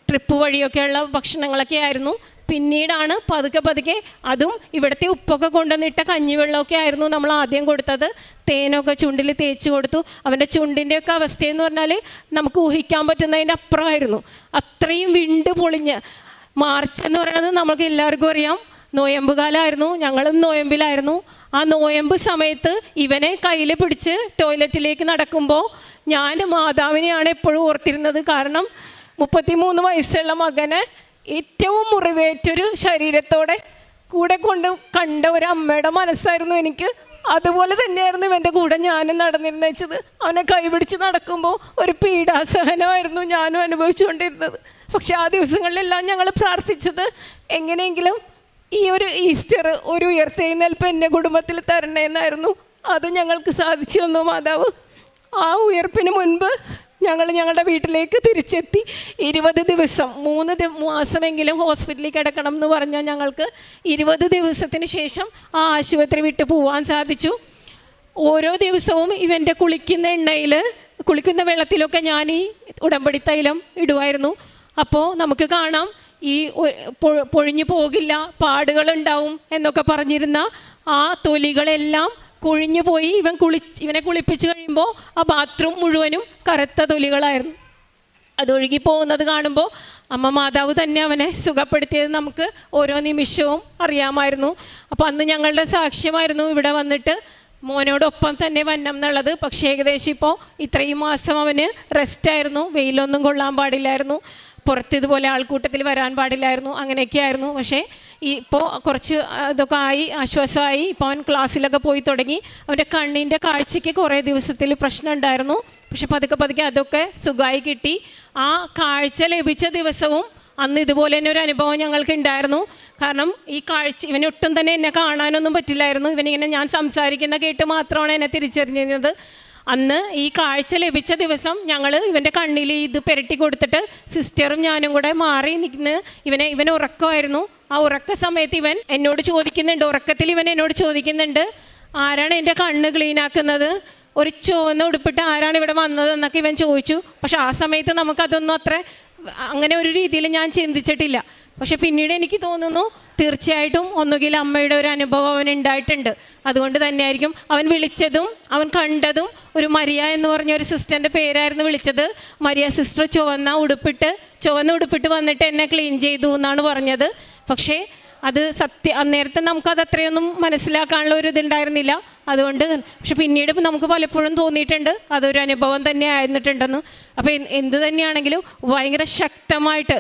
ട്രിപ്പ് വഴിയൊക്കെയുള്ള ഭക്ഷണങ്ങളൊക്കെ ആയിരുന്നു. പിന്നീടാണ് പതുക്കെ അതും ഇവിടുത്തെ ഉപ്പൊക്കെ കൊണ്ടുവന്നിട്ട കഞ്ഞിവെള്ളമൊക്കെ ആയിരുന്നു നമ്മൾ ആദ്യം കൊടുത്തത്. തേനൊക്കെ ചുണ്ടിൽ തേച്ച് കൊടുത്തു. അവൻ്റെ ചുണ്ടിൻ്റെയൊക്കെ അവസ്ഥയെന്ന് പറഞ്ഞാൽ നമുക്ക് ഊഹിക്കാൻ പറ്റുന്നതിൻ്റെ അപ്പുറമായിരുന്നു. അത്രയും വിണ്ട് പൊളിഞ്ഞ്. മാർച്ച് എന്ന് പറയുന്നത് നമുക്ക് എല്ലാവർക്കും അറിയാം, നോയമ്പ് കാലമായിരുന്നു. ഞങ്ങളും നോയമ്പിലായിരുന്നു. ആ നോയമ്പ് സമയത്ത് ഇവനെ കയ്യിൽ പിടിച്ച് ടോയ്ലറ്റിലേക്ക് നടക്കുമ്പോൾ ഞാൻ മാതാവിനെയാണ് എപ്പോഴും ഓർത്തിരുന്നത്. കാരണം 33 വയസ്സുള്ള മകനെ ഏറ്റവും മുറിവേറ്റൊരു ശരീരത്തോടെ കൂടെ കണ്ട ഒരു അമ്മയുടെ മനസ്സായിരുന്നു എനിക്ക്. അതുപോലെ തന്നെയായിരുന്നു ഇവൻ്റെ കൂടെ ഞാനും നടന്നിരുന്നു വെച്ചത്. അവനെ കൈപിടിച്ച് നടക്കുമ്പോൾ ഒരു പീഡാസഹനമായിരുന്നു ഞാനും അനുഭവിച്ചുകൊണ്ടിരുന്നത്. പക്ഷെ ആ ദിവസങ്ങളിലെല്ലാം ഞങ്ങൾ പ്രാർത്ഥിച്ചത്, എങ്ങനെയെങ്കിലും ഈ ഒരു ഈസ്റ്റർ ഒരു ഉയർത്തെഴുന്നേൽപ്പ് എൻ്റെ കുടുംബത്തിൽ തരണേന്നായിരുന്നു. അത് ഞങ്ങൾക്ക് സാധിച്ചു തന്നു മാതാവ്. ആ ഉയർപ്പിന് മുൻപ് ഞങ്ങളുടെ വീട്ടിലേക്ക് തിരിച്ചെത്തി. 20 ദിവസം 3 മാസമെങ്കിലും ഹോസ്പിറ്റലിൽ കിടക്കണം എന്ന് പറഞ്ഞാൽ ഞങ്ങൾക്ക് 20 ദിവസത്തിന് ശേഷം ആ ആശുപത്രി വിട്ട് പോകാൻ സാധിച്ചു. ഓരോ ദിവസവും ഇവൻ്റെ കുളിക്കുന്ന വെള്ളത്തിലൊക്കെ ഞാൻ ഈ ഉടമ്പടി തൈലം ഇടുമായിരുന്നു. അപ്പോൾ നമുക്ക് കാണാം ഈ പൊഴിഞ്ഞു പോകില്ല, പാടുകളുണ്ടാവും എന്നൊക്കെ പറഞ്ഞിരുന്ന ആ തൊലികളെല്ലാം കൊഴിഞ്ഞു പോയി. ഇവനെ കുളിപ്പിച്ച് കഴിയുമ്പോൾ ആ ബാത്റൂം മുഴുവനും കറുത്ത തൊലികളായിരുന്നു. അതൊഴുകി പോകുന്നത് കാണുമ്പോൾ അമ്മ മാതാവ് തന്നെ അവനെ സുഖപ്പെടുത്തിയത് നമുക്ക് ഓരോ നിമിഷവും അറിയാമായിരുന്നു. അപ്പോൾ അന്ന് ഞങ്ങളുടെ സാക്ഷ്യമായിരുന്നു ഇവിടെ വന്നിട്ട് മോനോടൊപ്പം തന്നെ വന്നം എന്നുള്ളത്. പക്ഷേ ഏകദേശം ഇപ്പോൾ ഇത്രയും മാസം അവന് റെസ്റ്റായിരുന്നു. വെയിലൊന്നും കൊള്ളാൻ പാടില്ലായിരുന്നു, പുറത്ത് ഇതുപോലെ ആൾക്കൂട്ടത്തിൽ വരാൻ പാടില്ലായിരുന്നു, അങ്ങനെയൊക്കെ ആയിരുന്നു. പക്ഷേ ഇപ്പോൾ കുറച്ച് ഇതൊക്കെ ആയി, ആശ്വാസമായി. ഇപ്പോൾ അവൻ ക്ലാസ്സിലൊക്കെ പോയി തുടങ്ങി. അവൻ്റെ കണ്ണിൻ്റെ കാഴ്ചയ്ക്ക് കുറേ ദിവസത്തിൽ പ്രശ്നം ഉണ്ടായിരുന്നു. പക്ഷെ പതുക്കെ അതൊക്കെ സുഖമായി കിട്ടി. ആ കാഴ്ച ലഭിച്ച ദിവസവും അന്ന് ഇതുപോലെ തന്നെ ഒരു അനുഭവം ഞങ്ങൾക്ക് ഉണ്ടായിരുന്നു. കാരണം ഈ കാഴ്ച ഇവനൊട്ടും തന്നെ എന്നെ കാണാനൊന്നും പറ്റില്ലായിരുന്നു. ഇവനിങ്ങനെ ഞാൻ സംസാരിക്കുന്ന കേട്ട് മാത്രമാണ് എന്നെ തിരിച്ചറിഞ്ഞത്. അന്ന് ഈ കാഴ്ച ലഭിച്ച ദിവസം ഞങ്ങൾ ഇവൻ്റെ കണ്ണിൽ ഇത് പുരട്ടി കൊടുത്തിട്ട് സിസ്റ്ററും ഞാനും കൂടെ മാറി നിൽക്കുന്ന ഇവൻ ഉറക്കമായിരുന്നു. ആ ഉറക്ക സമയത്ത് ഇവൻ എന്നോട് ചോദിക്കുന്നുണ്ട്, ഉറക്കത്തിൽ ഇവൻ എന്നോട് ചോദിക്കുന്നുണ്ട്, ആരാണ് എൻ്റെ കണ്ണ് ക്ലീനാക്കുന്നത്, ഒരു ചുവന്ന ഉടുപ്പിട്ട് ആരാണ് ഇവിടെ വന്നതെന്നൊക്കെ ഇവൻ ചോദിച്ചു. പക്ഷെ ആ സമയത്ത് നമുക്കതൊന്നും അത്ര അങ്ങനെ ഒരു രീതിയിൽ ഞാൻ ചിന്തിച്ചിട്ടില്ല. പക്ഷെ പിന്നീട് എനിക്ക് തോന്നുന്നു തീർച്ചയായിട്ടും ഒന്നുകിൽ അമ്മയുടെ ഒരു അനുഭവം അവൻ ഉണ്ടായിട്ടുണ്ട്. അതുകൊണ്ട് തന്നെയായിരിക്കും അവൻ വിളിച്ചതും അവൻ കണ്ടതും ഒരു മരിയ എന്ന് പറഞ്ഞ ഒരു സിസ്റ്ററിൻ്റെ പേരായിരുന്നു വിളിച്ചത്. മരിയ സിസ്റ്റർ ചുവന്ന ഉടുപ്പിട്ട് വന്നിട്ട് എന്നെ ക്ലീൻ ചെയ്തു എന്നാണ് പറഞ്ഞത്. പക്ഷേ അത് അന്നേരത്തെ നമുക്കത് അത്രയൊന്നും മനസ്സിലാക്കാനുള്ള ഒരു ഇതുണ്ടായിരുന്നില്ല. അതുകൊണ്ട് പക്ഷെ പിന്നീട് നമുക്ക് പലപ്പോഴും തോന്നിയിട്ടുണ്ട് അതൊരു അനുഭവം തന്നെ ആയിരുന്നിട്ടുണ്ടെന്ന്. അപ്പോൾ എന്ത് തന്നെയാണെങ്കിലും ഭയങ്കര ശക്തമായിട്ട്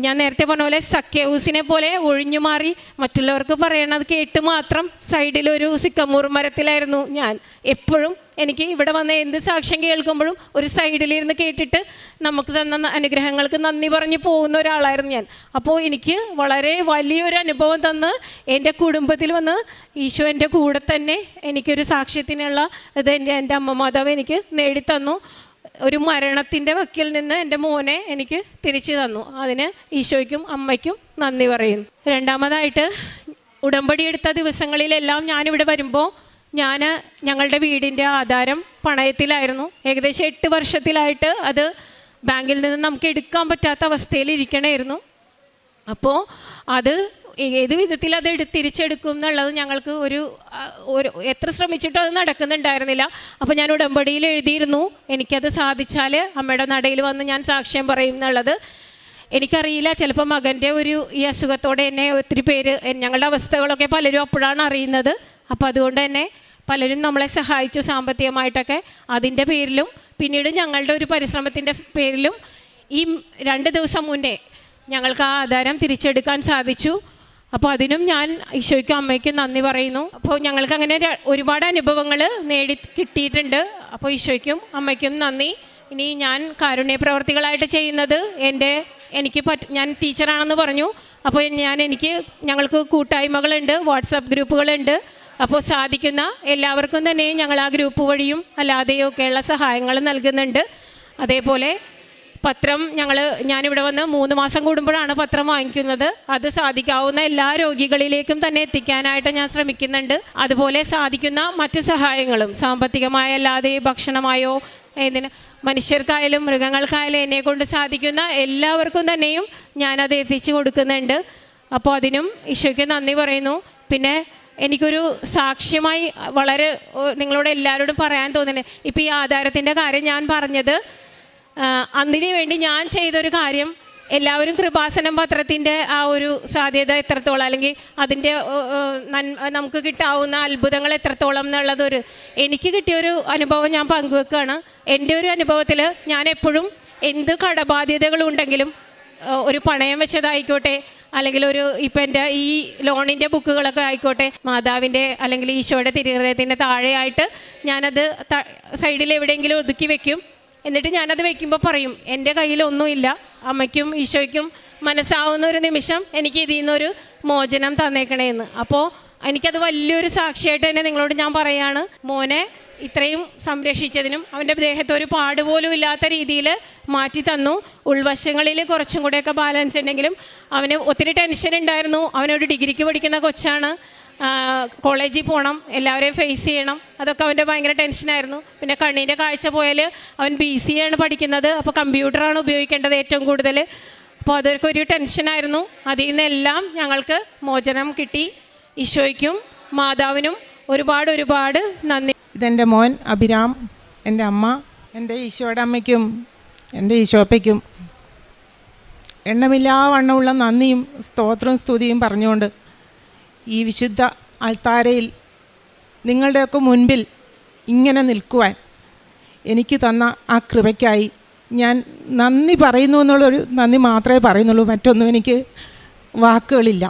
ഞാൻ നേരത്തെ പറഞ്ഞ പോലെ സക്കേവൂസിനെ പോലെ ഒഴിഞ്ഞു മാറി മറ്റുള്ളവർക്ക് പറയണത് കേട്ട് മാത്രം സൈഡിലൊരു സിക്കമൂർ മരത്തിലായിരുന്നു ഞാൻ എപ്പോഴും. എനിക്ക് ഇവിടെ വന്ന എന്ത് സാക്ഷ്യം കേൾക്കുമ്പോഴും ഒരു സൈഡിലിരുന്ന് കേട്ടിട്ട് നമുക്ക് തന്ന അനുഗ്രഹങ്ങൾക്ക് നന്ദി പറഞ്ഞ് പോകുന്ന ഒരാളായിരുന്നു ഞാൻ. അപ്പോൾ എനിക്ക് വളരെ വലിയൊരു അനുഭവം തന്ന് എൻ്റെ കുടുംബത്തിൽ വന്ന് ഈശോ എൻ്റെ കൂടെ തന്നെ എനിക്കൊരു സാക്ഷ്യത്തിനുള്ള ഇത് എൻ്റെ അമ്മ മാതാവ് എനിക്ക് നേടിത്തന്നു. ഒരു മരണത്തിൻ്റെ വക്കിൽ നിന്ന് എൻ്റെ മോനെ എനിക്ക് തിരിച്ചു തന്നു. അതിന് ഈശോയ്ക്കും അമ്മയ്ക്കും നന്ദി പറയുന്നു. രണ്ടാമതായിട്ട് ഉടമ്പടി എടുത്ത ദിവസങ്ങളിലെല്ലാം ഞാനിവിടെ വരുമ്പോൾ ഞങ്ങളുടെ വീടിൻ്റെ ആധാരം പണയത്തിലായിരുന്നു. ഏകദേശം 8 വർഷത്തിലായിട്ട് അത് ബാങ്കിൽ നിന്ന് നമുക്ക് എടുക്കാൻ പറ്റാത്ത അവസ്ഥയിൽ ഇരിക്കണമായിരുന്നു. അപ്പോൾ അത് ഏത് വിധത്തിൽ അത് തിരിച്ചെടുക്കും എന്നുള്ളത് ഞങ്ങൾക്ക് ഒരു എത്ര ശ്രമിച്ചിട്ടും അത് നടക്കുന്നുണ്ടായിരുന്നില്ല. അപ്പോൾ ഞാൻ ഉടമ്പടിയിൽ എഴുതിയിരുന്നു എനിക്കത് സാധിച്ചാൽ അമ്മയുടെ നടയിൽ വന്ന് ഞാൻ സാക്ഷ്യം പറയും എന്നുള്ളത്. എനിക്കറിയില്ല, ചിലപ്പോൾ മകൻ്റെ ഈ അസുഖത്തോടെ എന്നെ ഒത്തിരി പേര് ഞങ്ങളുടെ അവസ്ഥകളൊക്കെ പലരും അപ്പോഴാണ് അറിയുന്നത്. അപ്പോൾ അതുകൊണ്ട് തന്നെ പലരും നമ്മളെ സഹായിച്ചു സാമ്പത്തികമായിട്ടൊക്കെ. അതിൻ്റെ പേരിലും പിന്നീട് ഞങ്ങളുടെ ഒരു പരിശ്രമത്തിൻ്റെ പേരിലും ഈ 2 ദിവസം മുന്നേ ഞങ്ങൾക്ക് ആ ആധാരം തിരിച്ചെടുക്കാൻ സാധിച്ചു. അപ്പോൾ അതിനും ഞാൻ ഈശോയ്ക്കും അമ്മയ്ക്കും നന്ദി പറയുന്നു. അപ്പോൾ ഞങ്ങൾക്ക് അങ്ങനെ ഒരുപാട് അനുഭവങ്ങൾ കിട്ടിയിട്ടുണ്ട്. അപ്പോൾ ഈശോയ്ക്കും അമ്മയ്ക്കും നന്ദി. ഇനി ഞാൻ കാരുണ്യ പ്രവർത്തികളായിട്ട് ചെയ്യുന്നത് ഞാൻ ടീച്ചറാണെന്ന് പറഞ്ഞു. അപ്പോൾ ഞങ്ങൾക്ക് കൂട്ടായ്മകളുണ്ട്, വാട്സാപ്പ് ഗ്രൂപ്പുകളുണ്ട്. അപ്പോൾ സാധിക്കുന്ന എല്ലാവർക്കും തന്നെ ഞങ്ങൾ ആ ഗ്രൂപ്പ് വഴിയും അല്ലാതെയും ഒക്കെയുള്ള സഹായങ്ങൾ നൽകുന്നുണ്ട്. അതേപോലെ പത്രം ഞാനിവിടെ വന്ന് 3 മാസം കൂടുമ്പോഴാണ് പത്രം വാങ്ങിക്കുന്നത്. അത് സാധിക്കാവുന്ന എല്ലാ രോഗികളിലേക്കും തന്നെ എത്തിക്കാനായിട്ട് ഞാൻ ശ്രമിക്കുന്നുണ്ട്. അതുപോലെ സാധിക്കുന്ന മറ്റ് സഹായങ്ങളും സാമ്പത്തികമായ അല്ലാതെ ഭക്ഷണമായോ മനുഷ്യർക്കായാലും മൃഗങ്ങൾക്കായാലും എന്നെക്കൊണ്ട് സാധിക്കുന്ന എല്ലാവർക്കും തന്നെയും ഞാനത് എത്തിച്ചു കൊടുക്കുന്നുണ്ട്. അപ്പോൾ അതിനും ഈശോയ്ക്ക് നന്ദി പറയുന്നു. പിന്നെ എനിക്കൊരു സാക്ഷ്യമായി വളരെ നിങ്ങളോട് എല്ലാവരോടും പറയാൻ തോന്നുന്നത്, ഇപ്പോൾ ഈ ആധാരത്തിൻ്റെ കാര്യം ഞാൻ പറഞ്ഞത് അതിനു വേണ്ടി ഞാൻ ചെയ്തൊരു കാര്യം, എല്ലാവരും കൃപാസനം പത്രത്തിൻ്റെ ആ ഒരു സാധ്യത എത്രത്തോളം അല്ലെങ്കിൽ അതിൻ്റെ നമുക്ക് കിട്ടാവുന്ന അത്ഭുതങ്ങൾ എത്രത്തോളം എന്നുള്ളതൊരു എനിക്ക് കിട്ടിയൊരു അനുഭവം ഞാൻ പങ്കുവെക്കുകയാണ്. എൻ്റെ ഒരു അനുഭവത്തിൽ ഞാൻ എപ്പോഴും എന്ത് കടബാധ്യതകളുണ്ടെങ്കിലും ഒരു പണയം വെച്ചതായിക്കോട്ടെ അല്ലെങ്കിൽ ഇപ്പം എൻ്റെ ഈ ലോണിൻ്റെ ബുക്കുകളൊക്കെ ആയിക്കോട്ടെ, മാതാവിൻ്റെ അല്ലെങ്കിൽ ഈശോയുടെ തിരുഹൃദയത്തിൻ്റെ താഴെയായിട്ട് ഞാനത് സൈഡിൽ എവിടെയെങ്കിലും ഒതുക്കി വെക്കും. എന്നിട്ട് ഞാനത് വെക്കുമ്പോൾ പറയും എൻ്റെ കയ്യിലൊന്നുമില്ല, അമ്മയ്ക്കും ഈശോയ്ക്കും മനസ്സാവുന്ന ഒരു നിമിഷം എനിക്ക് ഇതിൽ നിന്നൊരു മോചനം തന്നേക്കണേന്ന്. അപ്പോൾ എനിക്കത് വലിയൊരു സാക്ഷിയായിട്ട് തന്നെ നിങ്ങളോട് ഞാൻ പറയുകയാണ്. മോനെ ഇത്രയും സംരക്ഷിച്ചതിനും അവൻ്റെ ദേഹത്ത് ഒരു പാടുപോലും ഇല്ലാത്ത രീതിയിൽ മാറ്റി തന്നു. ഉൾവശങ്ങളിൽ കുറച്ചും കൂടെയൊക്കെ ബാലൻസ് ഉണ്ടെങ്കിലും അവന് ഒത്തിരി ടെൻഷൻ ഉണ്ടായിരുന്നു. അവനൊരു ഡിഗ്രിക്ക് പഠിക്കുന്ന കൊച്ചാണ്, കോളേജിൽ പോകണം, എല്ലാവരെയും ഫേസ് ചെയ്യണം, അതൊക്കെ അവൻ്റെ ഭയങ്കര ടെൻഷനായിരുന്നു. പിന്നെ കണ്ണിൻ്റെ കാഴ്ച പോയാൽ അവൻ BCA ആണ് പഠിക്കുന്നത്. അപ്പോൾ കമ്പ്യൂട്ടറാണ് ഉപയോഗിക്കേണ്ടത് ഏറ്റവും കൂടുതൽ. അപ്പോൾ അതൊക്കെ ഒരു ടെൻഷനായിരുന്നു. അതിൽ നിന്നെല്ലാം ഞങ്ങൾക്ക് മോചനം കിട്ടി. ഈശോയ്ക്കും മാതാവിനും ഒരുപാട് നന്ദി. ഇതെൻ്റെ മോൻ അഭിരാം, എൻ്റെ അമ്മ, എൻ്റെ ഈശോയുടെ അമ്മയ്ക്കും എൻ്റെ ഈശോപ്പയ്ക്കും എണ്ണമില്ലാവണ്ണമുള്ള നന്ദിയും സ്തോത്രവും സ്തുതിയും പറഞ്ഞുകൊണ്ട് ഈ വിശുദ്ധ അൾത്താരയിൽ നിങ്ങളുടെയൊക്കെ മുൻപിൽ ഇങ്ങനെ നിൽക്കുവാൻ എനിക്ക് തന്ന ആ കൃപയ്ക്കായി ഞാൻ നന്ദി പറയുന്നു എന്നുള്ളൊരു നന്ദി മാത്രമേ പറയുന്നുള്ളൂ. മറ്റൊന്നും എനിക്ക് വാക്കുകളില്ല.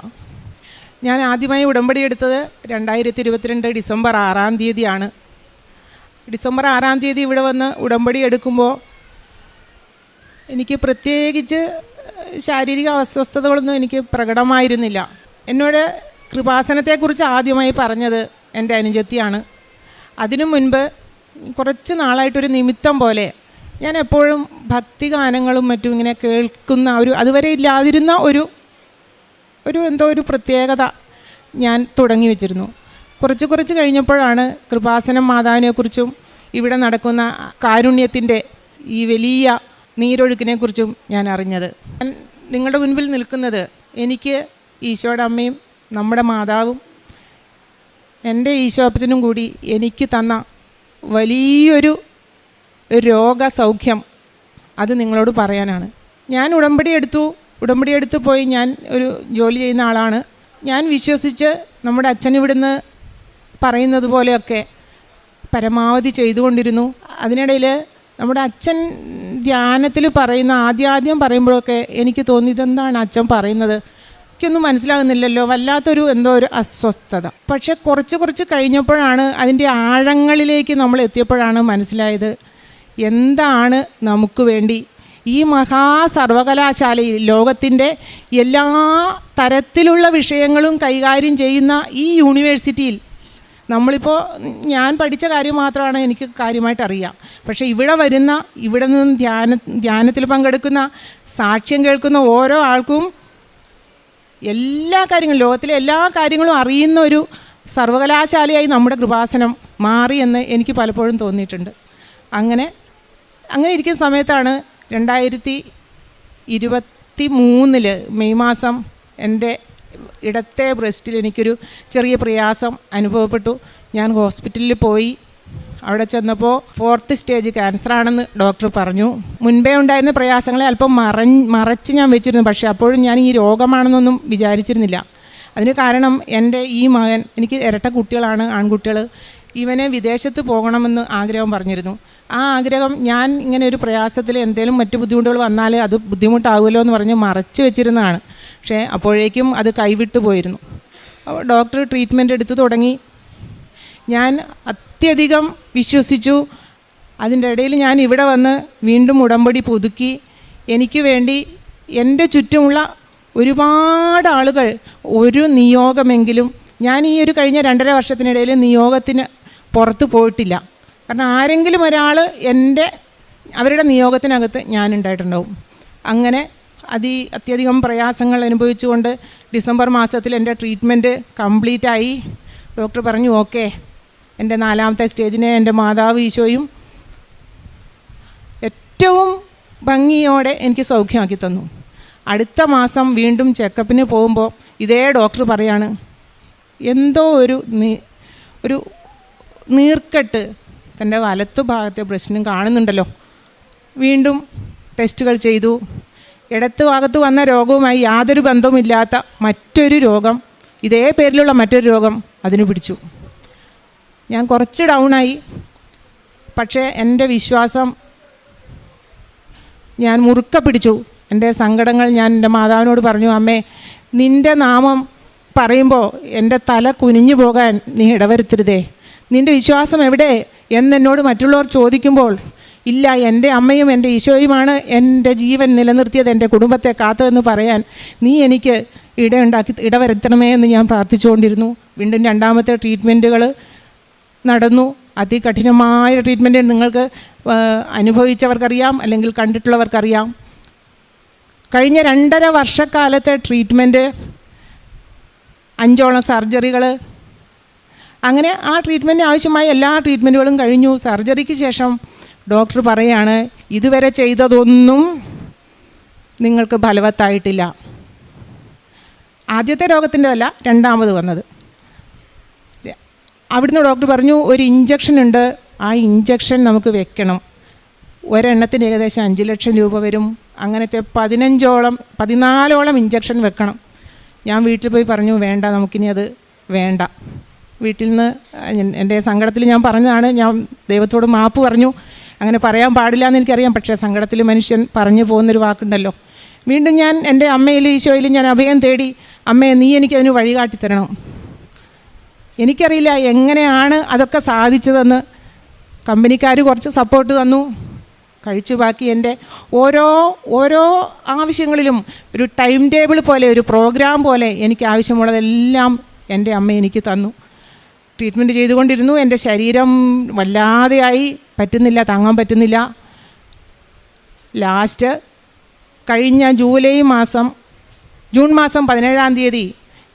ഞാൻ ആദ്യമായി ഉടമ്പടി എടുത്തത് 2022 ഡിസംബർ 6-ാം തീയതിയാണ്. ഡിസംബർ 6-ാം തീയതി ഇവിടെ വന്ന് ഉടമ്പടി എടുക്കുമ്പോൾ എനിക്ക് പ്രത്യേകിച്ച് ശാരീരിക അസ്വസ്ഥതകളൊന്നും എനിക്ക് പ്രകടമായിരുന്നില്ല. എന്നോട് കൃപാസനത്തെക്കുറിച്ച് ആദ്യമായി പറഞ്ഞത് എൻ്റെ അനുജത്തിയാണ്. അതിനു മുൻപ് കുറച്ച് നാളായിട്ടൊരു നിമിത്തം പോലെ ഞാൻ എപ്പോഴും ഭക്തിഗാനങ്ങളും മറ്റും ഇങ്ങനെ കേൾക്കുന്ന അതുവരെ ഇല്ലാതിരുന്ന ഒരു പ്രത്യേകത ഞാൻ തുടങ്ങി വെച്ചിരുന്നു. കുറച്ച് കഴിഞ്ഞപ്പോഴാണ് കൃപാസനം മാതാവിനെക്കുറിച്ചും ഇവിടെ നടക്കുന്ന കാരുണ്യത്തിൻ്റെ ഈ വലിയ നീരൊഴുക്കിനെക്കുറിച്ചും ഞാൻ അറിഞ്ഞത്. ഞാൻ നിങ്ങളുടെ മുൻപിൽ നിൽക്കുന്നത് എനിക്ക് ഈശോയുടെ അമ്മയും നമ്മുടെ മാതാവും എൻ്റെ ഈശോപ്പച്ചനും കൂടി എനിക്ക് തന്ന വലിയൊരു രോഗസൗഖ്യം അത് നിങ്ങളോട് പറയാനാണ്. ഞാൻ ഉടമ്പടി എടുത്ത് പോയി ഞാൻ ഒരു ജോലി ചെയ്യുന്ന ആളാണ്. ഞാൻ വിശ്വസിച്ച് നമ്മുടെ അച്ഛൻ ഇവിടുന്ന് പറയുന്നത് പോലെയൊക്കെ പരമാവധി ചെയ്തുകൊണ്ടിരുന്നു. അതിനിടയിൽ നമ്മുടെ അച്ഛൻ ധ്യാനത്തിൽ പറയുന്ന ആദ്യം പറയുമ്പോഴൊക്കെ എനിക്ക് തോന്നി, ഇതെന്താണ് അച്ഛൻ പറയുന്നത്, എനിക്കൊന്നും മനസ്സിലാകുന്നില്ലല്ലോ, വല്ലാത്തൊരു ഒരു അസ്വസ്ഥത. പക്ഷെ കുറച്ച് കഴിഞ്ഞപ്പോഴാണ് അതിൻ്റെ ആഴങ്ങളിലേക്ക് നമ്മൾ എത്തിയപ്പോഴാണ് മനസ്സിലായത് എന്താണ് നമുക്ക് വേണ്ടി ഈ മഹാസർവകലാശാലയിൽ ലോകത്തിൻ്റെ എല്ലാ തരത്തിലുള്ള വിഷയങ്ങളും കൈകാര്യം ചെയ്യുന്ന ഈ യൂണിവേഴ്സിറ്റിയിൽ നമ്മളിപ്പോൾ ഞാൻ പഠിച്ച കാര്യം മാത്രമാണ് എനിക്ക് കാര്യമായിട്ട് അറിയാം. പക്ഷേ ഇവിടെ നിന്ന് ധ്യാനത്തിൽ പങ്കെടുക്കുന്ന സാക്ഷ്യം കേൾക്കുന്ന ഓരോ ആൾക്കും എല്ലാ കാര്യങ്ങളും ലോകത്തിലെ എല്ലാ കാര്യങ്ങളും അറിയുന്ന ഒരു സർവകലാശാലയായി നമ്മുടെ കൃപാസനം മാറിയെന്ന് എനിക്ക് പലപ്പോഴും തോന്നിയിട്ടുണ്ട്. അങ്ങനെ ഇരിക്കുന്ന സമയത്താണ് 2023 മെയ് മാസം എൻ്റെ ഇടത്തെ ബ്രസ്റ്റിൽ എനിക്കൊരു ചെറിയ പ്രയാസം അനുഭവപ്പെട്ടു. ഞാൻ ഹോസ്പിറ്റലിൽ പോയി. അവിടെ ചെന്നപ്പോൾ 4th സ്റ്റേജ് ക്യാൻസറാണെന്ന് ഡോക്ടർ പറഞ്ഞു. മുൻപേ ഉണ്ടായിരുന്ന പ്രയാസങ്ങളെ അല്പം മറച്ച് ഞാൻ വെച്ചിരുന്നു. പക്ഷേ അപ്പോഴും ഞാൻ ഈ രോഗമാണെന്നൊന്നും വിചാരിച്ചിരുന്നില്ല. അതിന് കാരണം എൻ്റെ ഈ മകൻ, എനിക്ക് ഇരട്ട കുട്ടികളാണ്, ആൺകുട്ടികൾ, ഇവനെ വിദേശത്ത് പോകണമെന്ന് ആഗ്രഹം പറഞ്ഞിരുന്നു. ആ ആഗ്രഹം ഞാൻ ഇങ്ങനെ ഒരു പ്രയാസത്തിൽ എന്തെങ്കിലും മറ്റു ബുദ്ധിമുട്ടുകൾ വന്നാൽ അത് ബുദ്ധിമുട്ടാകുമല്ലോ എന്ന് പറഞ്ഞ് മറച്ച് വെച്ചിരുന്നതാണ്. പക്ഷേ അപ്പോഴേക്കും അത് കൈവിട്ടു പോയിരുന്നു. ഡോക്ടർ ട്രീറ്റ്മെൻറ്റ് എടുത്തു തുടങ്ങി. ഞാൻ അത്യധികം വിശ്വസിച്ചു. അതിൻ്റെ ഇടയിൽ ഞാൻ ഇവിടെ വന്ന് വീണ്ടും ഉടമ്പടി പുതുക്കി. എനിക്ക് വേണ്ടി എൻ്റെ ചുറ്റുമുള്ള ഒരുപാട് ആളുകൾ ഒരു നിയോഗമെങ്കിലും, ഞാൻ ഈ ഒരു കഴിഞ്ഞ 2.5 വർഷത്തിനിടയിൽ നിയോഗത്തിന് പുറത്ത് പോയിട്ടില്ല. കാരണം ആരെങ്കിലും ഒരാൾ അവരുടെ നിയോഗത്തിനകത്ത് ഞാനുണ്ടായിട്ടുണ്ടാവും. അങ്ങനെ അത്യധികം പ്രയാസങ്ങൾ അനുഭവിച്ചുകൊണ്ട് ഡിസംബർ മാസത്തിൽ എൻ്റെ ട്രീറ്റ്മെൻറ്റ് കംപ്ലീറ്റായി. ഡോക്ടർ പറഞ്ഞു ഓക്കെ, എൻ്റെ 4ാമത്തെ സ്റ്റേജിനെ എൻ്റെ മാതാവ് ഈശോയും ഏറ്റവും ഭംഗിയോടെ എനിക്ക് സൗഖ്യമാക്കി തന്നു. അടുത്ത മാസം വീണ്ടും ചെക്കപ്പിന് പോകുമ്പോൾ ഇതേ ഡോക്ടർ പറയാണ്, എന്തോ ഒരു നീർക്കെട്ട് തൻ്റെ വലത്തു ഭാഗത്തെ ബ്രസ്റ്റിനും കാണുന്നുണ്ടല്ലോ. വീണ്ടും ടെസ്റ്റുകൾ ചെയ്തു. ഇടത്ത് ഭാഗത്ത് വന്ന രോഗവുമായി യാതൊരു ബന്ധവുമില്ലാത്ത മറ്റൊരു രോഗം, ഇതേ പേരിലുള്ള മറ്റൊരു രോഗം അതിന് പിടിച്ചു. ഞാൻ കുറച്ച് ഡൗണായി. പക്ഷേ എൻ്റെ വിശ്വാസം ഞാൻ മുറുക്ക പിടിച്ചു. എൻ്റെ സങ്കടങ്ങൾ ഞാൻ എൻ്റെ മാതാവിനോട് പറഞ്ഞു, അമ്മേ, നിൻ്റെ നാമം പറയുമ്പോൾ എൻ്റെ തല കുനിഞ്ഞു പോകാൻ നീ ഇടവരുത്തരുതേ. നിൻ്റെ വിശ്വാസം എവിടെ എന്നെന്നോട് മറ്റുള്ളവർ ചോദിക്കുമ്പോൾ, ഇല്ല, എൻ്റെ അമ്മയും എൻ്റെ ഈശോയുമാണ് എൻ്റെ ജീവൻ നിലനിർത്തിയത്, എൻ്റെ കുടുംബത്തെ കാത്തതെന്ന് പറയാൻ നീ എനിക്ക് ഇടവരുത്തണമേ എന്ന് ഞാൻ പ്രാർത്ഥിച്ചുകൊണ്ടിരുന്നു. വീണ്ടും 2ാമത്തെ ട്രീറ്റ്മെൻറ്റുകൾ നടന്നു. അതികഠിനമായ ട്രീറ്റ്മെൻറ്റ് നിങ്ങൾക്ക് അനുഭവിച്ചവർക്കറിയാം, അല്ലെങ്കിൽ കണ്ടിട്ടുള്ളവർക്കറിയാം. കഴിഞ്ഞ 2.5 വർഷക്കാലത്തെ ട്രീറ്റ്മെൻറ്റ്, 5ഓളം സർജറികൾ, അങ്ങനെ ആ ട്രീറ്റ്മെൻറ്റിന് ആവശ്യമായ എല്ലാ ട്രീറ്റ്മെൻറ്റുകളും കഴിഞ്ഞു. സർജറിക്ക് ശേഷം ഡോക്ടർ പറയാണ്, ഇതുവരെ ചെയ്തതൊന്നും നിങ്ങൾക്ക് ഫലവത്തായിട്ടില്ല. ആദ്യത്തെ രോഗത്തിൻ്റെതല്ല, 2ാമത് വന്നത്. അവിടുന്ന് ഡോക്ടർ പറഞ്ഞു ഒരു ഇഞ്ചക്ഷൻ ഉണ്ട്, ആ ഇഞ്ചക്ഷൻ നമുക്ക് വെക്കണം. ഒരെണ്ണത്തിന് ഏകദേശം 5 ലക്ഷം രൂപ വരും. അങ്ങനത്തെ 14ഓളം ഇഞ്ചക്ഷൻ വെക്കണം. ഞാൻ വീട്ടിൽ പോയി പറഞ്ഞു വേണ്ട, നമുക്കിനി അത് വേണ്ട. വീട്ടിൽ നിന്ന് എൻ്റെ സങ്കടത്തിൽ ഞാൻ പറഞ്ഞതാണ്. ഞാൻ ദൈവത്തോട് മാപ്പ് പറഞ്ഞു. അങ്ങനെ പറയാൻ പാടില്ല എന്ന് എനിക്കറിയാം, പക്ഷേ സങ്കടത്തിൽ മനുഷ്യൻ പറഞ്ഞു പോകുന്നൊരു വാക്കുണ്ടല്ലോ. വീണ്ടും ഞാൻ എൻ്റെ അമ്മയിലും ഈശോയിലും ഞാൻ അഭയം തേടി, അമ്മയെ നീ എനിക്കതിന് വഴികാട്ടി തരണം. എനിക്കറിയില്ല എങ്ങനെയാണ് അതൊക്കെ സാധിച്ചതെന്ന്. കമ്പനിക്കാർ കുറച്ച് സപ്പോർട്ട് തന്നു. കഴിച്ചു ബാക്കി എൻ്റെ ഓരോ ആവശ്യങ്ങളിലും ഒരു ടൈം ടേബിൾ പോലെ, ഒരു പ്രോഗ്രാം പോലെ എനിക്ക് ആവശ്യമുള്ളതെല്ലാം എൻ്റെ അമ്മ എനിക്ക് തന്നു. ട്രീറ്റ്മെൻറ്റ് ചെയ്തുകൊണ്ടിരുന്നു. എൻ്റെ ശരീരം വല്ലാതെയായി, പറ്റുന്നില്ല, താങ്ങാൻ പറ്റുന്നില്ല. ലാസ്റ്റ് കഴിഞ്ഞ ജൂൺ മാസം 17-ാം തീയതി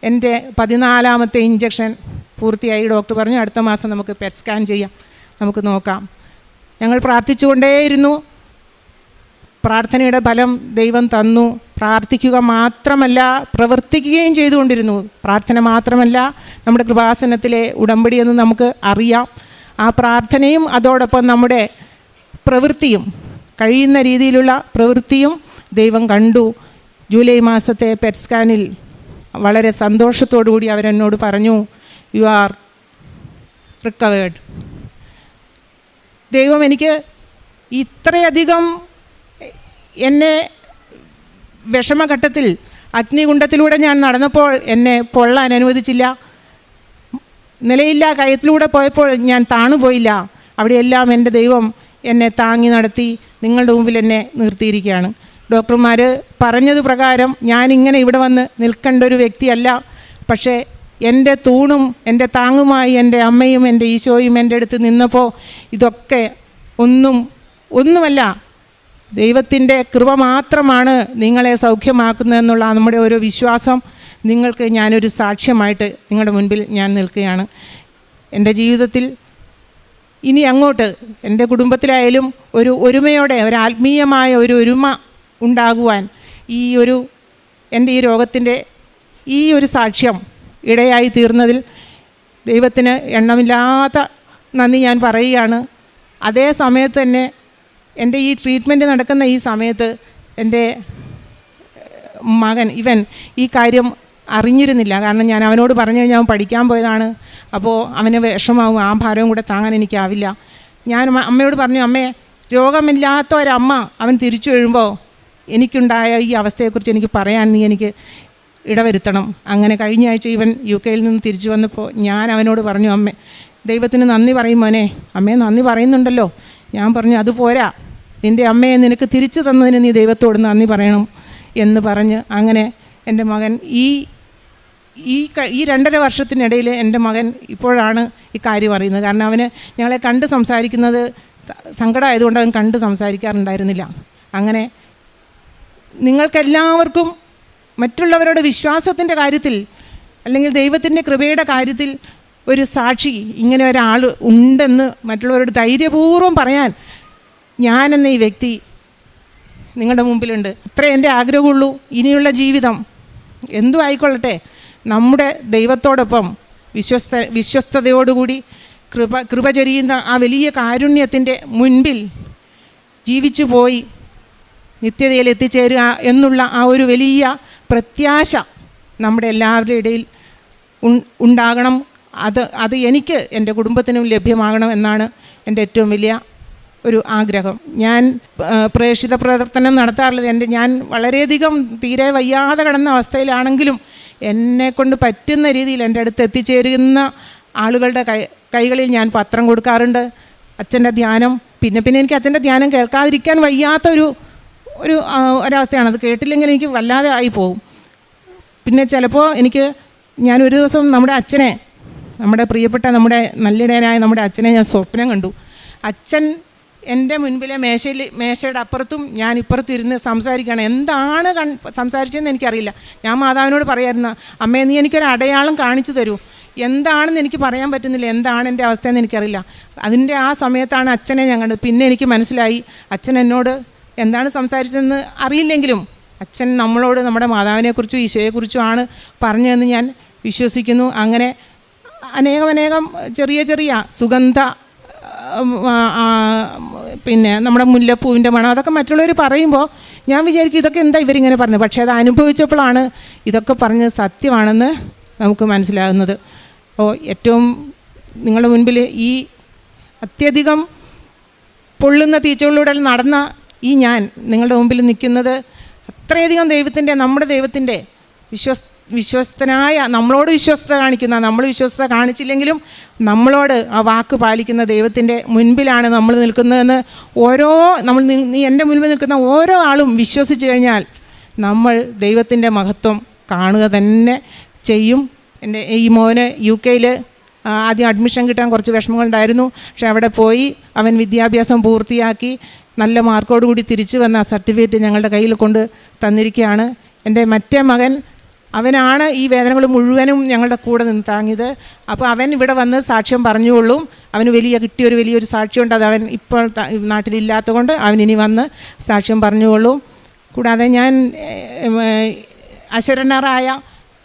എൻ്റെ 14ാമത്തെ ഇഞ്ചക്ഷൻ പൂർത്തിയായി. ഡോക്ടർ പറഞ്ഞു അടുത്ത മാസം നമുക്ക് പെറ്റ് സ്കാൻ ചെയ്യാം, നമുക്ക് നോക്കാം. ഞങ്ങൾ പ്രാർത്ഥിച്ചുകൊണ്ടേയിരുന്നു. പ്രാർത്ഥനയുടെ ഫലം ദൈവം തന്നു. പ്രാർത്ഥിക്കുക മാത്രമല്ല, പ്രവർത്തിക്കുകയും ചെയ്തുകൊണ്ടിരുന്നു. പ്രാർത്ഥന മാത്രമല്ല നമ്മുടെ കൃപാസനത്തിലെ ഉടമ്പടിയെന്ന് നമുക്ക് അറിയാം. ആ പ്രാർത്ഥനയും അതോടൊപ്പം നമ്മുടെ പ്രവൃത്തിയും, കഴിയുന്ന രീതിയിലുള്ള പ്രവൃത്തിയും ദൈവം കണ്ടു. ജൂലൈ മാസത്തെ പെറ്റ് സ്കാനിൽ വളരെ സന്തോഷത്തോടു കൂടി അവരെന്നോട് പറഞ്ഞു, യു ആർ റിക്കവേർഡ്. ദൈവം എനിക്ക് ഇത്രയധികം എന്നെ വിഷമഘട്ടത്തിൽ അഗ്നികുണ്ഡത്തിലൂടെ ഞാൻ നടന്നപ്പോൾ എന്നെ പൊള്ളാൻ അനുവദിച്ചില്ല. നിലയില്ല കയത്തിലൂടെ പോയപ്പോൾ ഞാൻ താണുപോയില്ല. അവിടെയെല്ലാം എൻ്റെ ദൈവം എന്നെ താങ്ങി നടത്തി നിങ്ങളുടെ മുമ്പിൽ എന്നെ നിർത്തിയിരിക്കുകയാണ്. ഡോക്ടർമാർ പറഞ്ഞത് പ്രകാരം ഞാനിങ്ങനെ ഇവിടെ വന്ന് നിൽക്കേണ്ട ഒരു വ്യക്തിയല്ല. പക്ഷേ എൻ്റെ തൂണും എൻ്റെ താങ്ങുമായി എൻ്റെ അമ്മയും എൻ്റെ ഈശോയും എൻ്റെ അടുത്ത് നിന്നപ്പോൾ ഇതൊക്കെ ഒന്നുമല്ല, ദൈവത്തിൻ്റെ കൃപ മാത്രമാണ് നിങ്ങളെ സൗഖ്യമാക്കുന്നതെന്നുള്ള നമ്മുടെ ഒരു വിശ്വാസം നിങ്ങൾക്ക് ഞാനൊരു സാക്ഷ്യമായിട്ട് നിങ്ങളുടെ മുൻപിൽ ഞാൻ നിൽക്കുകയാണ്. എൻ്റെ ജീവിതത്തിൽ ഇനി അങ്ങോട്ട് എൻ്റെ കുടുംബത്തിലായാലും ഒരു ഒരുമയോടെ, ഒരു ആത്മീയമായ ഒരു ഒരുമ ഉണ്ടാകുവാൻ എൻ്റെ ഈ രോഗത്തിൻ്റെ ഈ ഒരു സാക്ഷ്യം ഇടയായി തീർന്നതിൽ ദൈവത്തിന് എണ്ണമില്ലാത്ത നന്ദി ഞാൻ പറയുകയാണ്. അതേ സമയത്ത് തന്നെ എൻ്റെ ഈ ട്രീറ്റ്മെൻറ്റ് നടക്കുന്ന ഈ സമയത്ത് എൻ്റെ മകൻ ഈ കാര്യം അറിഞ്ഞിരുന്നില്ല. കാരണം ഞാൻ അവനോട് പറഞ്ഞു കഴിഞ്ഞാൽ അവൻ പഠിക്കാൻ പോയതാണ്. അപ്പോൾ അവന് വിഷമാവും, ആ ഭാരവും കൂടെ താങ്ങാൻ എനിക്കാവില്ല. ഞാൻ അമ്മയോട് പറഞ്ഞു, അമ്മേ, രോഗമില്ലാത്ത ഒരമ്മ അവൻ തിരിച്ചു വരുമ്പോൾ എനിക്കുണ്ടായ ഈ അവസ്ഥയെക്കുറിച്ച് എനിക്ക് പറയാൻ നീ എനിക്ക് ഇടവരുത്തണം. അങ്ങനെ കഴിഞ്ഞ ആഴ്ച ഇവൻ UK നിന്ന് തിരിച്ചു വന്നപ്പോൾ ഞാൻ അവനോട് പറഞ്ഞു, അമ്മേ, ദൈവത്തിന് നന്ദി പറയും മോനെ. അമ്മയെ നന്ദി പറയുന്നുണ്ടല്ലോ. ഞാൻ പറഞ്ഞു, അതുപോരാ, നിൻ്റെ അമ്മയെ നിനക്ക് തിരിച്ചു തന്നതിന് നീ ദൈവത്തോട് നന്ദി പറയണം എന്ന് പറഞ്ഞ് അങ്ങനെ എൻ്റെ മകൻ ഈ 2.5 വർഷത്തിനിടയിൽ എൻ്റെ മകൻ ഇപ്പോഴാണ് ഈ കാര്യം അറിയുന്നത്. കാരണം അവന് ഞങ്ങളെ കണ്ട് സംസാരിക്കുന്നത് സങ്കടമായതുകൊണ്ട് അവൻ കണ്ട് സംസാരിക്കാറുണ്ടായിരുന്നില്ല. അങ്ങനെ നിങ്ങൾക്കെല്ലാവർക്കും മറ്റുള്ളവരുടെ വിശ്വാസത്തിൻ്റെ കാര്യത്തിൽ അല്ലെങ്കിൽ ദൈവത്തിൻ്റെ കൃപയുടെ കാര്യത്തിൽ ഒരു സാക്ഷി, ഇങ്ങനെ ഒരാൾ ഉണ്ടെന്ന് മറ്റുള്ളവരോട് ധൈര്യപൂർവ്വം പറയാൻ ഞാനെന്ന ഈ വ്യക്തി നിങ്ങളുടെ മുമ്പിലുണ്ട്. ഇത്രേ എൻ്റെ ആഗ്രഹമുള്ളൂ. ഇനിയുള്ള ജീവിതം എന്തും ആയിക്കൊള്ളട്ടെ, നമ്മുടെ ദൈവത്തോടൊപ്പം വിശ്വസ്തയോടുകൂടി കൃപ ചൊരിയുന്ന ആ വലിയ കാരുണ്യത്തിൻ്റെ മുൻപിൽ ജീവിച്ചു പോയി നിത്യതയിൽ എത്തിച്ചേരുക എന്നുള്ള ആ ഒരു വലിയ പ്രത്യാശ നമ്മുടെ എല്ലാവരുടെ ഇടയിൽ ഉണ്ടാകണം. അത് എനിക്ക് എൻ്റെ കുടുംബത്തിനും ലഭ്യമാകണം എന്നാണ് എൻ്റെ ഏറ്റവും വലിയ ഒരു ആഗ്രഹം. ഞാൻ പ്രേക്ഷിത പ്രവർത്തനം നടത്താറുള്ളത് ഞാൻ വളരെയധികം തീരെ വയ്യാതെ കിടന്ന അവസ്ഥയിലാണെങ്കിലും എന്നെക്കൊണ്ട് പറ്റുന്ന രീതിയിൽ എൻ്റെ അടുത്ത് എത്തിച്ചേരുന്ന ആളുകളുടെ കൈകളിൽ ഞാൻ പത്രം കൊടുക്കാറുണ്ട്. അച്ഛൻ്റെ ധ്യാനം പിന്നെ എനിക്ക് അച്ഛൻ്റെ ധ്യാനം കേൾക്കാതിരിക്കാൻ വയ്യാത്ത ഒരവസ്ഥയാണ്. അത് കേട്ടില്ലെങ്കിൽ എനിക്ക് വല്ലാതെ ആയിപ്പോവും. പിന്നെ ചിലപ്പോൾ ഞാനൊരു ദിവസം നമ്മുടെ പ്രിയപ്പെട്ട നമ്മുടെ നല്ലിടയനായ നമ്മുടെ അച്ഛനെ ഞാൻ സ്വപ്നം കണ്ടു. അച്ഛൻ എൻ്റെ മുൻപിലെ മേശയുടെ അപ്പുറത്തും ഞാൻ ഇപ്പുറത്തും ഇരുന്ന് സംസാരിക്കുകയാണ്. എന്താണ് സംസാരിച്ചതെന്ന് എനിക്കറിയില്ല. ഞാൻ മാതാവിനോട് പറയായിരുന്നു, അമ്മേ, നീ എനിക്കൊരു അടയാളം കാണിച്ചു തരൂ, എന്താണെന്ന് എനിക്ക് പറയാൻ പറ്റുന്നില്ല, എന്താണ് എൻ്റെ അവസ്ഥയെന്ന് എനിക്കറിയില്ല. അതിൻ്റെ ആ സമയത്താണ് അച്ഛനെ ഞാൻ കണ്ടത്. പിന്നെ എനിക്ക് മനസ്സിലായി അച്ഛൻ എന്നോട് എന്താണ് സംസാരിച്ചതെന്ന് അറിയില്ലെങ്കിലും അച്ഛൻ നമ്മളോട് നമ്മുടെ മാതാവിനെക്കുറിച്ചും ഈശോയെക്കുറിച്ചുമാണ് പറഞ്ഞതെന്ന് ഞാൻ വിശ്വസിക്കുന്നു. അങ്ങനെ അനേകം ചെറിയ ചെറിയ സുഗന്ധ പിന്നെ നമ്മുടെ മുല്ലപ്പൂവിൻ്റെ മണം അതൊക്കെ മറ്റുള്ളവർ പറയുമ്പോൾ ഞാൻ വിചാരിക്കും ഇതൊക്കെ എന്താ ഇവരിങ്ങനെ പറഞ്ഞത്. പക്ഷേ അത് അനുഭവിച്ചപ്പോഴാണ് ഇതൊക്കെ പറഞ്ഞത് സത്യമാണെന്ന് നമുക്ക് മനസ്സിലാകുന്നത്. അപ്പോൾ ഏറ്റവും നിങ്ങളുടെ മുൻപിൽ ഈ അത്യധികം പൊള്ളുന്ന തീച്ചകളിലൂടെ നടന്ന ഈ ഞാൻ നിങ്ങളുടെ മുമ്പിൽ നിൽക്കുന്നത് അത്രയധികം നമ്മുടെ ദൈവത്തിൻ്റെ വിശ്വസ്തനായ, നമ്മളോട് വിശ്വസ്തത കാണിക്കുന്ന, നമ്മൾ വിശ്വസ്തത കാണിച്ചില്ലെങ്കിലും നമ്മളോട് ആ വാക്ക് പാലിക്കുന്ന ദൈവത്തിൻ്റെ മുൻപിലാണ് നമ്മൾ നിൽക്കുന്നതെന്ന് നീ എൻ്റെ മുൻപിൽ നിൽക്കുന്ന ഓരോ ആളും വിശ്വസിച്ച് കഴിഞ്ഞാൽ നമ്മൾ ദൈവത്തിൻ്റെ മഹത്വം കാണുക തന്നെ ചെയ്യും. എൻ്റെ ഈ മോന് UK ആദ്യം അഡ്മിഷൻ കിട്ടാൻ കുറച്ച് വിഷമങ്ങളുണ്ടായിരുന്നു. പക്ഷെ അവിടെ പോയി അവൻ വിദ്യാഭ്യാസം പൂർത്തിയാക്കി നല്ല മാർക്കോടുകൂടി തിരിച്ചു വന്ന സർട്ടിഫിക്കറ്റ് ഞങ്ങളുടെ കയ്യിൽ കൊണ്ട് തന്നിരിക്കുകയാണ്. എൻ്റെ മറ്റേ മകൻ, അവനാണ് ഈ വേദനകൾ മുഴുവനും ഞങ്ങളുടെ കൂടെ നിന്ന് താങ്ങിയത്. അപ്പോൾ അവൻ ഇവിടെ വന്ന് സാക്ഷ്യം പറഞ്ഞുകൊള്ളും. അവന് കിട്ടിയൊരു വലിയൊരു സാക്ഷ്യമുണ്ട്. അത് അവൻ ഇപ്പോൾ നാട്ടിലില്ലാത്തത് കൊണ്ട് അവനിനി വന്ന് സാക്ഷ്യം പറഞ്ഞുകൊള്ളും. കൂടാതെ ഞാൻ അശരണരായ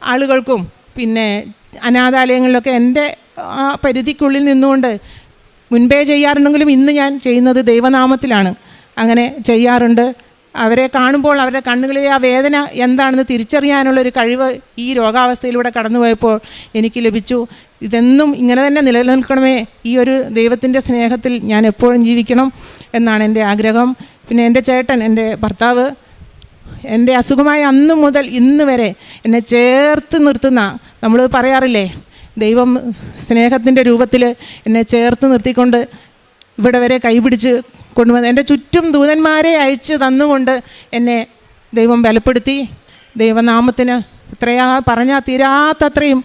ആളുകൾക്കും പിന്നെ അനാഥാലയങ്ങളിലൊക്കെ എൻ്റെ ആ പരിധിക്കുള്ളിൽ നിന്നുകൊണ്ട് മുൻപേ ചെയ്യാറുണ്ടെങ്കിലും ഇന്ന് ഞാൻ ചെയ്യുന്നത് ദൈവനാമത്തിലാണ്. അങ്ങനെ ചെയ്യാറുണ്ട്. അവരെ കാണുമ്പോൾ അവരുടെ കണ്ണുകളിലെ ആ വേദന എന്താണെന്ന് തിരിച്ചറിയാനുള്ളൊരു കഴിവ് ഈ രോഗാവസ്ഥയിലൂടെ കടന്നുപോയപ്പോൾ എനിക്ക് ലഭിച്ചു. ഇതെന്നും ഇങ്ങനെ തന്നെ നിലനിൽക്കണമേ, ഈ ഒരു ദൈവത്തിൻ്റെ സ്നേഹത്തിൽ ഞാൻ എപ്പോഴും ജീവിക്കണം എന്നാണ് എൻ്റെ ആഗ്രഹം. പിന്നെ എൻ്റെ ചേട്ടൻ, എൻ്റെ ഭർത്താവ്, എൻ്റെ അസുഖമായ അന്ന് മുതൽ ഇന്ന് വരെ എന്നെ ചേർത്ത് നിർത്തുന്ന, നമ്മൾ പറയാറില്ലേ ദൈവം സ്നേഹത്തിൻ്റെ രൂപത്തിൽ എന്നെ ചേർത്ത് നിർത്തിക്കൊണ്ട് ഇവിടെ വരെ കൈപിടിച്ച് കൊണ്ടുവന്ന് എൻ്റെ ചുറ്റും ദൂതന്മാരെ അയച്ച് തന്നുകൊണ്ട് എന്നെ ദൈവം ബലപ്പെടുത്തി. ദൈവനാമത്തിന് പറഞ്ഞാൽ തീരാത്തത്രയും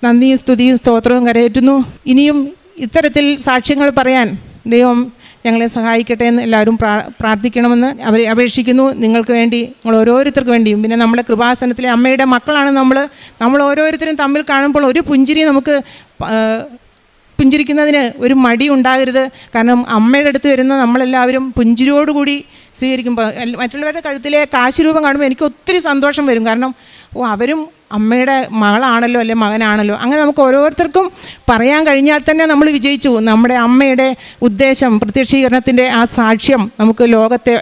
നന്ദിയും സ്തുതിയും സ്തോത്രവും കരയേറ്റുന്നു. ഇനിയും ഇത്തരത്തിൽ സാക്ഷ്യങ്ങൾ പറയാൻ ദൈവം ഞങ്ങളെ സഹായിക്കട്ടെ എന്ന് എല്ലാവരും പ്രാർത്ഥിക്കണമെന്ന് അവരെ അപേക്ഷിക്കുന്നു. നിങ്ങൾക്ക് വേണ്ടി, നിങ്ങൾ ഓരോരുത്തർക്ക് വേണ്ടിയും. പിന്നെ നമ്മുടെ കൃപാസനത്തിലെ അമ്മയുടെ മക്കളാണ് നമ്മൾ ഓരോരുത്തരും തമ്മിൽ കാണുമ്പോൾ ഒരു പുഞ്ചിരി നമുക്ക് പുഞ്ചിരിക്കുന്നതിന് ഒരു മടി ഉണ്ടാകരുത്. കാരണം അമ്മയുടെ അടുത്ത് വരുന്ന നമ്മളെല്ലാവരും പുഞ്ചിരിയോടുകൂടി സ്വീകരിക്കുമ്പോൾ മറ്റുള്ളവരുടെ കഴുത്തിലെ കാശ് രൂപം കാണുമ്പോൾ എനിക്ക് ഒത്തിരി സന്തോഷം വരും. കാരണം അവരും അമ്മയുടെ മകളാണല്ലോ അല്ലെ മകനാണല്ലോ. അങ്ങനെ നമുക്ക് ഓരോരുത്തർക്കും പറയാൻ കഴിഞ്ഞാൽ തന്നെ നമ്മൾ വിജയിച്ചു. നമ്മുടെ അമ്മയുടെ ഉദ്ദേശം, പ്രത്യക്ഷീകരണത്തിൻ്റെ ആ സാക്ഷ്യം നമുക്ക് ലോകത്തെ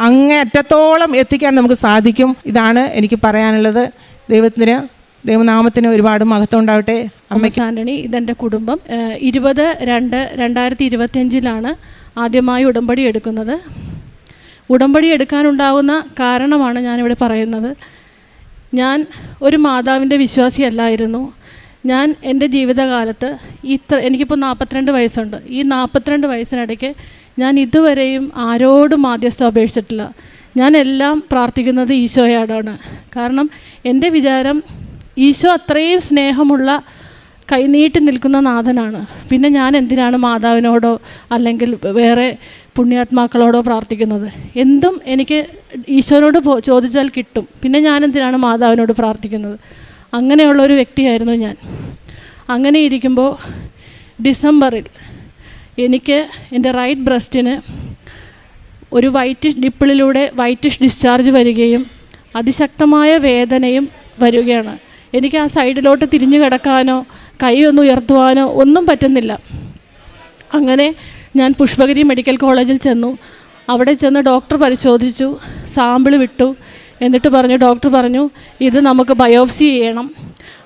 അങ്ങേയറ്റത്തോളം എത്തിക്കാൻ നമുക്ക് സാധിക്കും. ഇതാണ് എനിക്ക് പറയാനുള്ളത്. ദൈവനാമത്തിന് ഒരുപാട് മഹത്വം ഉണ്ടാവട്ടെ. അമ്മയ്ക്ക് ആൻ്റണി, ഇതെൻ്റെ കുടുംബം. 20/2/2025 ആദ്യമായി ഉടമ്പടി എടുക്കുന്നത്. ഉടമ്പടി എടുക്കാനുണ്ടാകുന്ന കാരണമാണ് ഞാനിവിടെ പറയുന്നത്. ഞാൻ ഒരു മാതാവിൻ്റെ വിശ്വാസിയല്ലായിരുന്നു. ഞാൻ എൻ്റെ ജീവിതകാലത്ത് എനിക്കിപ്പോൾ 42 വയസ്സുണ്ട്. ഈ 42 വയസ്സിനിടയ്ക്ക് ഞാൻ ഇതുവരെയും ആരോടും മാധ്യസ്ഥം അപേക്ഷിച്ചിട്ടില്ല. ഞാൻ എല്ലാം പ്രാർത്ഥിക്കുന്നത് ഈശോയോടാണ്. കാരണം എൻ്റെ വിചാരം ഈശോ അത്രയും സ്നേഹമുള്ള കൈനീട്ടി നിൽക്കുന്ന നാഥനാണ്. പിന്നെ ഞാൻ എന്തിനാണ് മാതാവിനോടോ അല്ലെങ്കിൽ വേറെ പുണ്യാത്മാക്കളോടോ പ്രാർത്ഥിക്കുന്നത്? എന്തും എനിക്ക് ഈശോനോട് ചോദിച്ചാൽ കിട്ടും. പിന്നെ ഞാൻ എന്തിനാണ് മാതാവിനോട് പ്രാർത്ഥിക്കുന്നത്? അങ്ങനെയുള്ളൊരു വ്യക്തിയായിരുന്നു ഞാൻ. അങ്ങനെ ഇരിക്കുമ്പോൾ ഡിസംബറിൽ എനിക്ക് എൻ്റെ റൈറ്റ് ബ്രസ്റ്റിന് ഒരു വൈറ്റിഷ് ഡിസ്ചാർജ് വരികയും അതിശക്തമായ വേദനയും വരികയാണ്. എനിക്ക് ആ സൈഡിലോട്ട് തിരിഞ്ഞു കിടക്കാനോ കൈ ഒന്ന് ഉയർത്തുവാനോ ഒന്നും പറ്റുന്നില്ല. അങ്ങനെ ഞാൻ പുഷ്പഗിരി മെഡിക്കൽ കോളേജിൽ ചെന്നു. അവിടെ ചെന്ന് ഡോക്ടർ പരിശോധിച്ചു, സാമ്പിൾ വിട്ടു. എന്നിട്ട് ഡോക്ടർ പറഞ്ഞു ഇത് നമുക്ക് ബയോപ്സി ചെയ്യണം.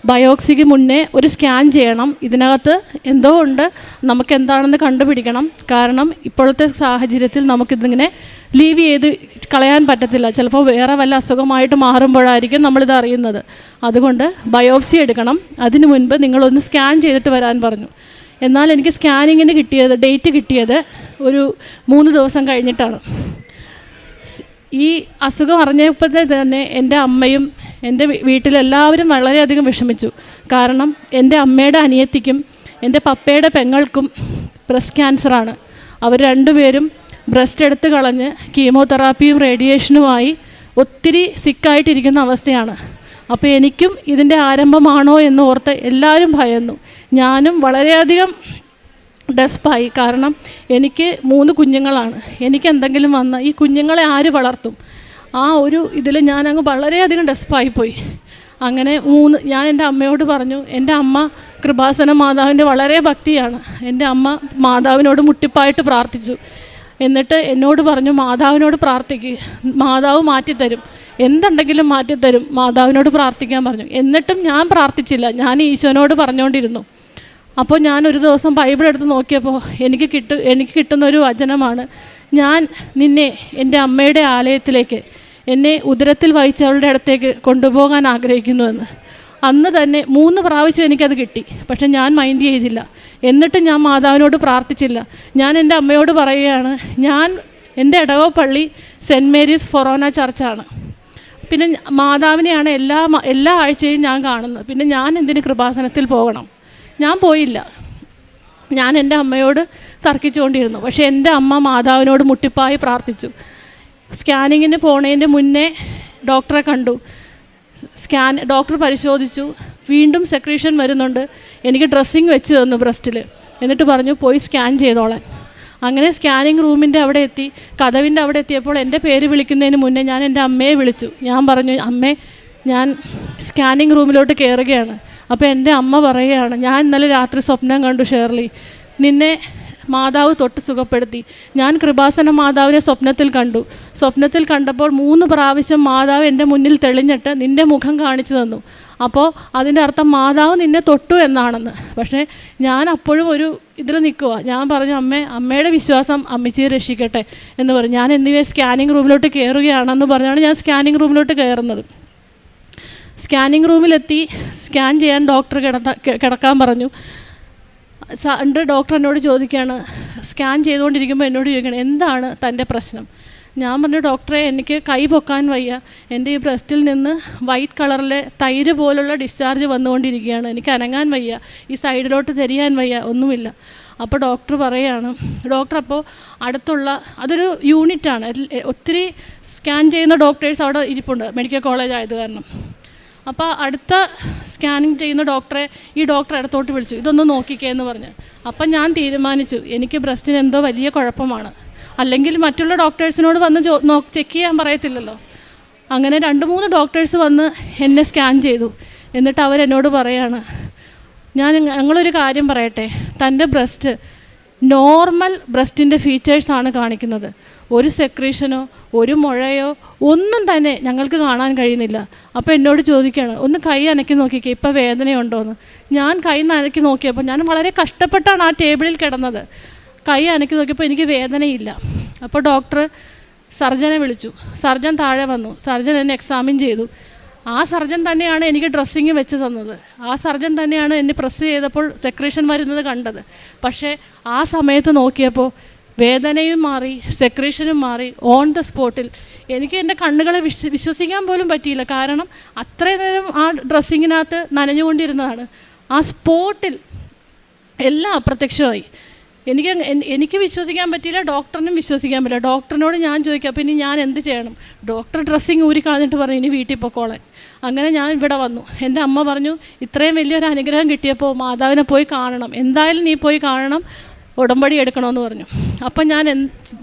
ബയോപ്സിക്ക് മുന്നേ ഒരു സ്കാൻ ചെയ്യണം. ഇതിനകത്ത് എന്തോ ഉണ്ട്, നമുക്ക് എന്താണെന്ന് കണ്ടുപിടിക്കണം. കാരണം ഇപ്പോഴത്തെ സാഹചര്യത്തിൽ നമുക്കിതിങ്ങനെ ലീവ് ചെയ്ത് കളയാൻ പറ്റത്തില്ല. ചിലപ്പോൾ വേറെ വല്ല അസുഖമായിട്ട് മാറുമ്പോഴായിരിക്കും നമ്മളിത് അറിയുന്നത്. അതുകൊണ്ട് ബയോപ്സി എടുക്കണം. അതിനു മുൻപ് നിങ്ങളൊന്ന് സ്കാൻ ചെയ്തിട്ട് വരാൻ പറഞ്ഞു. എന്നാൽ എനിക്ക് സ്കാനിങ്ങിന് ഡേറ്റ് കിട്ടിയത് ഒരു 3 ദിവസം കഴിഞ്ഞിട്ടാണ്. ഈ അസുഖം അറിഞ്ഞപ്പോൾ തന്നെ എൻ്റെ അമ്മയും എൻ്റെ വീട്ടിലെല്ലാവരും വളരെയധികം വിഷമിച്ചു. കാരണം എൻ്റെ അമ്മയുടെ അനിയത്തിക്കും എൻ്റെ പപ്പയുടെ പെങ്ങൾക്കും ബ്രസ്റ്റ് ക്യാൻസറാണ്. അവർ രണ്ടുപേരും ബ്രസ്റ്റ് എടുത്ത് കളഞ്ഞ് കീമോതെറാപ്പിയും റേഡിയേഷനുമായി ഒത്തിരി സിക്കായിട്ടിരിക്കുന്ന അവസ്ഥയാണ്. അപ്പോൾ എനിക്കും ഇതിൻ്റെ ആരംഭമാണോ എന്ന് ഓർത്ത് എല്ലാവരും ഭയന്നു. ഞാനും വളരെയധികം ഡെസ്പായി. കാരണം എനിക്ക് 3 കുഞ്ഞുങ്ങളാണ്. എനിക്ക് എന്തെങ്കിലും വന്നാൽ ഈ കുഞ്ഞുങ്ങളെ ആര് വളർത്തും? ആ ഒരു ഇതിൽ ഞാനങ്ങ് വളരെയധികം ഡെസ്പായിപ്പോയി. അങ്ങനെ ഞാൻ എൻ്റെ അമ്മയോട് പറഞ്ഞു. എൻ്റെ അമ്മ കൃപാസന മാതാവിൻ്റെ വളരെ ഭക്തിയാണ്. എൻ്റെ അമ്മ മാതാവിനോട് മുട്ടിപ്പായിട്ട് പ്രാർത്ഥിച്ചു. എന്നിട്ട് എന്നോട് പറഞ്ഞു, മാതാവിനോട് പ്രാർത്ഥിക്കുക, മാതാവ് മാറ്റിത്തരും, എന്തുണ്ടെങ്കിലും മാറ്റിത്തരും, മാതാവിനോട് പ്രാർത്ഥിക്കാൻ പറഞ്ഞു. എന്നിട്ടും ഞാൻ പ്രാർത്ഥിച്ചില്ല, ഞാൻ ഈശോനോട് പറഞ്ഞുകൊണ്ടിരുന്നു. അപ്പോൾ ഞാൻ ഒരു ദിവസം ബൈബിൾ എടുത്ത് നോക്കിയപ്പോൾ എനിക്ക് കിട്ടുന്ന ഒരു വചനമാണ്, ഞാൻ നിന്നെ എൻ്റെ അമ്മയുടെ ആലയത്തിലേക്ക്, എന്നെ ഉദരത്തിൽ വഹിച്ചവളുടെ അടുത്തേക്ക് കൊണ്ടുപോകാൻ ആഗ്രഹിക്കുന്നുവെന്ന്. അന്ന് തന്നെ 3 പ്രാവശ്യം എനിക്കത് കിട്ടി. പക്ഷെ ഞാൻ മൈൻഡ് ചെയ്തില്ല. എന്നിട്ട് ഞാൻ മാതാവിനോട് പ്രാർത്ഥിച്ചില്ല. ഞാൻ എൻ്റെ അമ്മയോട് പറയുകയാണ്, എൻ്റെ ഇടവ പള്ളി സെൻറ്റ് മേരീസ് ഫൊറോന ചർച്ചാണ്. പിന്നെ മാതാവിനെയാണ് എല്ലാ ആഴ്ചയും ഞാൻ കാണുന്നത്. പിന്നെ ഞാൻ എന്തിന് കൃപാസനത്തിൽ പോകണം? ഞാൻ പോയില്ല. ഞാൻ എൻ്റെ അമ്മയോട് തർക്കിച്ചുകൊണ്ടിരുന്നു. പക്ഷേ എൻ്റെ അമ്മ മാതാവിനോട് മുട്ടിപ്പായി പ്രാർത്ഥിച്ചു. സ്കാനിങ്ങിന് പോണതിൻ്റെ മുന്നേ ഡോക്ടറെ കണ്ടു. ഡോക്ടർ പരിശോധിച്ചു, വീണ്ടും സെക്രീഷൻ വരുന്നുണ്ട്. എനിക്ക് ഡ്രസ്സിങ് വെച്ച് തന്നു ബ്രസ്റ്റിൽ. എന്നിട്ട് പറഞ്ഞു, പോയി സ്കാൻ ചെയ്തോളാൻ. അങ്ങനെ സ്കാനിങ് റൂമിൻ്റെ അവിടെ എത്തി. കതവിൻ്റെ അവിടെ എത്തിയപ്പോൾ എൻ്റെ പേര് വിളിക്കുന്നതിന് മുന്നേ ഞാൻ എൻ്റെ അമ്മയെ വിളിച്ചു. ഞാൻ പറഞ്ഞു, അമ്മേ, ഞാൻ സ്കാനിങ് റൂമിലോട്ട് കയറുകയാണ്. അപ്പോൾ എൻ്റെ അമ്മ പറയുകയാണ്, ഞാൻ ഇന്നലെ രാത്രി സ്വപ്നം കണ്ടു ഷേർലി, നിന്നെ മാതാവ് തൊട്ട് സുഖപ്പെടുത്തി. ഞാൻ കൃപാസന മാതാവിനെ സ്വപ്നത്തിൽ കണ്ടു. സ്വപ്നത്തിൽ കണ്ടപ്പോൾ 3 പ്രാവശ്യം മാതാവ് എൻ്റെ മുന്നിൽ തെളിഞ്ഞിട്ട് നിൻ്റെ മുഖം കാണിച്ചു തന്നു. അപ്പോൾ അതിൻ്റെ അർത്ഥം മാതാവ് നിന്നെ തൊട്ടു എന്നാണെന്ന്. പക്ഷേ ഞാൻ അപ്പോഴും ഒരു ഇതിൽ നിൽക്കുക. ഞാൻ പറഞ്ഞു, അമ്മയുടെ വിശ്വാസം അമ്മച്ചിയെ രക്ഷിക്കട്ടെ എന്ന് പറഞ്ഞു. ഞാൻ എന്നിവയെ സ്കാനിങ് റൂമിലോട്ട് കയറുകയാണെന്ന് പറഞ്ഞാണ് ഞാൻ സ്കാനിങ് റൂമിലോട്ട് കയറുന്നത്. സ്കാനിങ് റൂമിലെത്തി. സ്കാൻ ചെയ്യാൻ ഡോക്ടർ കിടക്കാൻ പറഞ്ഞു. ഡോക്ടർ എന്നോട് ചോദിക്കുകയാണ്, സ്കാൻ ചെയ്തുകൊണ്ടിരിക്കുമ്പോൾ എന്നോട് ചോദിക്കണം, എന്താണ് തൻ്റെ പ്രശ്നം? ഞാൻ പറഞ്ഞു, ഡോക്ടറെ, എനിക്ക് കൈ പൊക്കാൻ വയ്യ, എൻ്റെ ഈ ബ്രസ്റ്റിൽ നിന്ന് വൈറ്റ് കളറിലെ തൈര് പോലുള്ള ഡിസ്ചാർജ് വന്നുകൊണ്ടിരിക്കുകയാണ്, എനിക്ക് അനങ്ങാൻ വയ്യ, ഈ സൈഡിലോട്ട് തിരിയാൻ വയ്യ, ഒന്നുമില്ല. അപ്പോൾ ഡോക്ടർ പറയുകയാണ്, ഡോക്ടർ അപ്പോൾ അടുത്തുള്ള അതൊരു യൂണിറ്റാണ്, ഒത്തിരി സ്കാൻ ചെയ്യുന്ന ഡോക്ടേഴ്സ് അവിടെ ഇരിപ്പുണ്ട്, മെഡിക്കൽ കോളേജ് ആയത് കാരണം. അപ്പോൾ അടുത്ത സ്കാനിങ് ചെയ്യുന്ന ഈ ഡോക്ടർ അടുത്തോട്ട് വിളിച്ചു, ഇതൊന്ന് നോക്കിക്കേ എന്ന് പറഞ്ഞു. അപ്പം ഞാൻ തീരുമാനിച്ചു, എനിക്ക് ബ്രസ്റ്റിന് എന്തോ വലിയ കുഴപ്പമാണ്, അല്ലെങ്കിൽ മറ്റുള്ള ഡോക്ടേഴ്സിനോട് വന്ന് ചെക്ക് ചെയ്യാൻ പറയത്തില്ലല്ലോ. അങ്ങനെ 2-3 ഡോക്ടേഴ്സ് വന്ന് എന്നെ സ്കാൻ ചെയ്തു. എന്നിട്ട് അവരെന്നോട് പറയാണ്, ഞങ്ങളൊരു കാര്യം പറയട്ടെ, തൻ്റെ ബ്രസ്റ്റ് നോർമൽ ബ്രസ്റ്റിൻ്റെ ഫീച്ചേഴ്സാണ് കാണിക്കുന്നത്, ഒരു സെക്രീഷനോ ഒരു മുഴയോ ഒന്നും തന്നെ ഞങ്ങൾക്ക് കാണാൻ കഴിയുന്നില്ല. അപ്പോൾ എന്നോട് ചോദിക്കുകയാണ്, ഒന്ന് കൈ അനക്കി നോക്കിക്കേ, ഇപ്പോൾ വേദനയുണ്ടോയെന്ന്. ഞാൻ കൈ അനക്കി നോക്കിയപ്പോൾ ഞാൻ വളരെ കഷ്ടപ്പെട്ടാണ് ആ ടേബിളിൽ കിടന്നത്. കൈ അനക്കി നോക്കിയപ്പോൾ എനിക്ക് വേദനയില്ല. അപ്പോൾ ഡോക്ടർ സർജനെ വിളിച്ചു. സർജൻ താഴെ വന്നു. സർജൻ എന്നെ എക്സാമിൻ ചെയ്തു. ആ സർജൻ തന്നെയാണ് എനിക്ക് ഡ്രസ്സിങ് വെച്ച് തന്നത്. ആ സർജൻ തന്നെയാണ് എന്നെ പ്രസ് ചെയ്തപ്പോൾ സെക്രീഷൻ വരുന്നത് കണ്ടത്. പക്ഷേ ആ സമയത്ത് നോക്കിയപ്പോൾ വേദനയും മാറി, സെക്രീഷനും മാറി. ഓൺ ദ സ്പോട്ടിൽ എനിക്ക് എൻ്റെ കണ്ണുകളെ വിശ്വസിക്കാൻ പോലും പറ്റിയില്ല. കാരണം അത്രയും നേരം ആ ഡ്രസ്സിങ്ങിനകത്ത് നനഞ്ഞുകൊണ്ടിരുന്നതാണ്. ആ സ്പോട്ടിൽ എല്ലാം അപ്രത്യക്ഷമായി. എനിക്ക് വിശ്വസിക്കാൻ പറ്റിയില്ല, ഡോക്ടറിനും വിശ്വസിക്കാൻ പറ്റില്ല. ഡോക്ടറിനോട് ഞാൻ ചോദിക്കാം, അപ്പോൾ ഇനി ഞാൻ എന്ത് ചെയ്യണം? ഡോക്ടർ ഡ്രസ്സിങ് ഊരി കളഞ്ഞിട്ട് പറഞ്ഞു, ഇനി വീട്ടിൽ പൊക്കോളാൻ. അങ്ങനെ ഞാൻ ഇവിടെ വന്നു. എൻ്റെ അമ്മ പറഞ്ഞു, ഇത്രയും വലിയൊരു അനുഗ്രഹം കിട്ടിയപ്പോൾ മാതാവിനെ പോയി കാണണം, എന്തായാലും നീ പോയി കാണണം, ഉടമ്പടി എടുക്കണമെന്ന് പറഞ്ഞു. അപ്പം ഞാൻ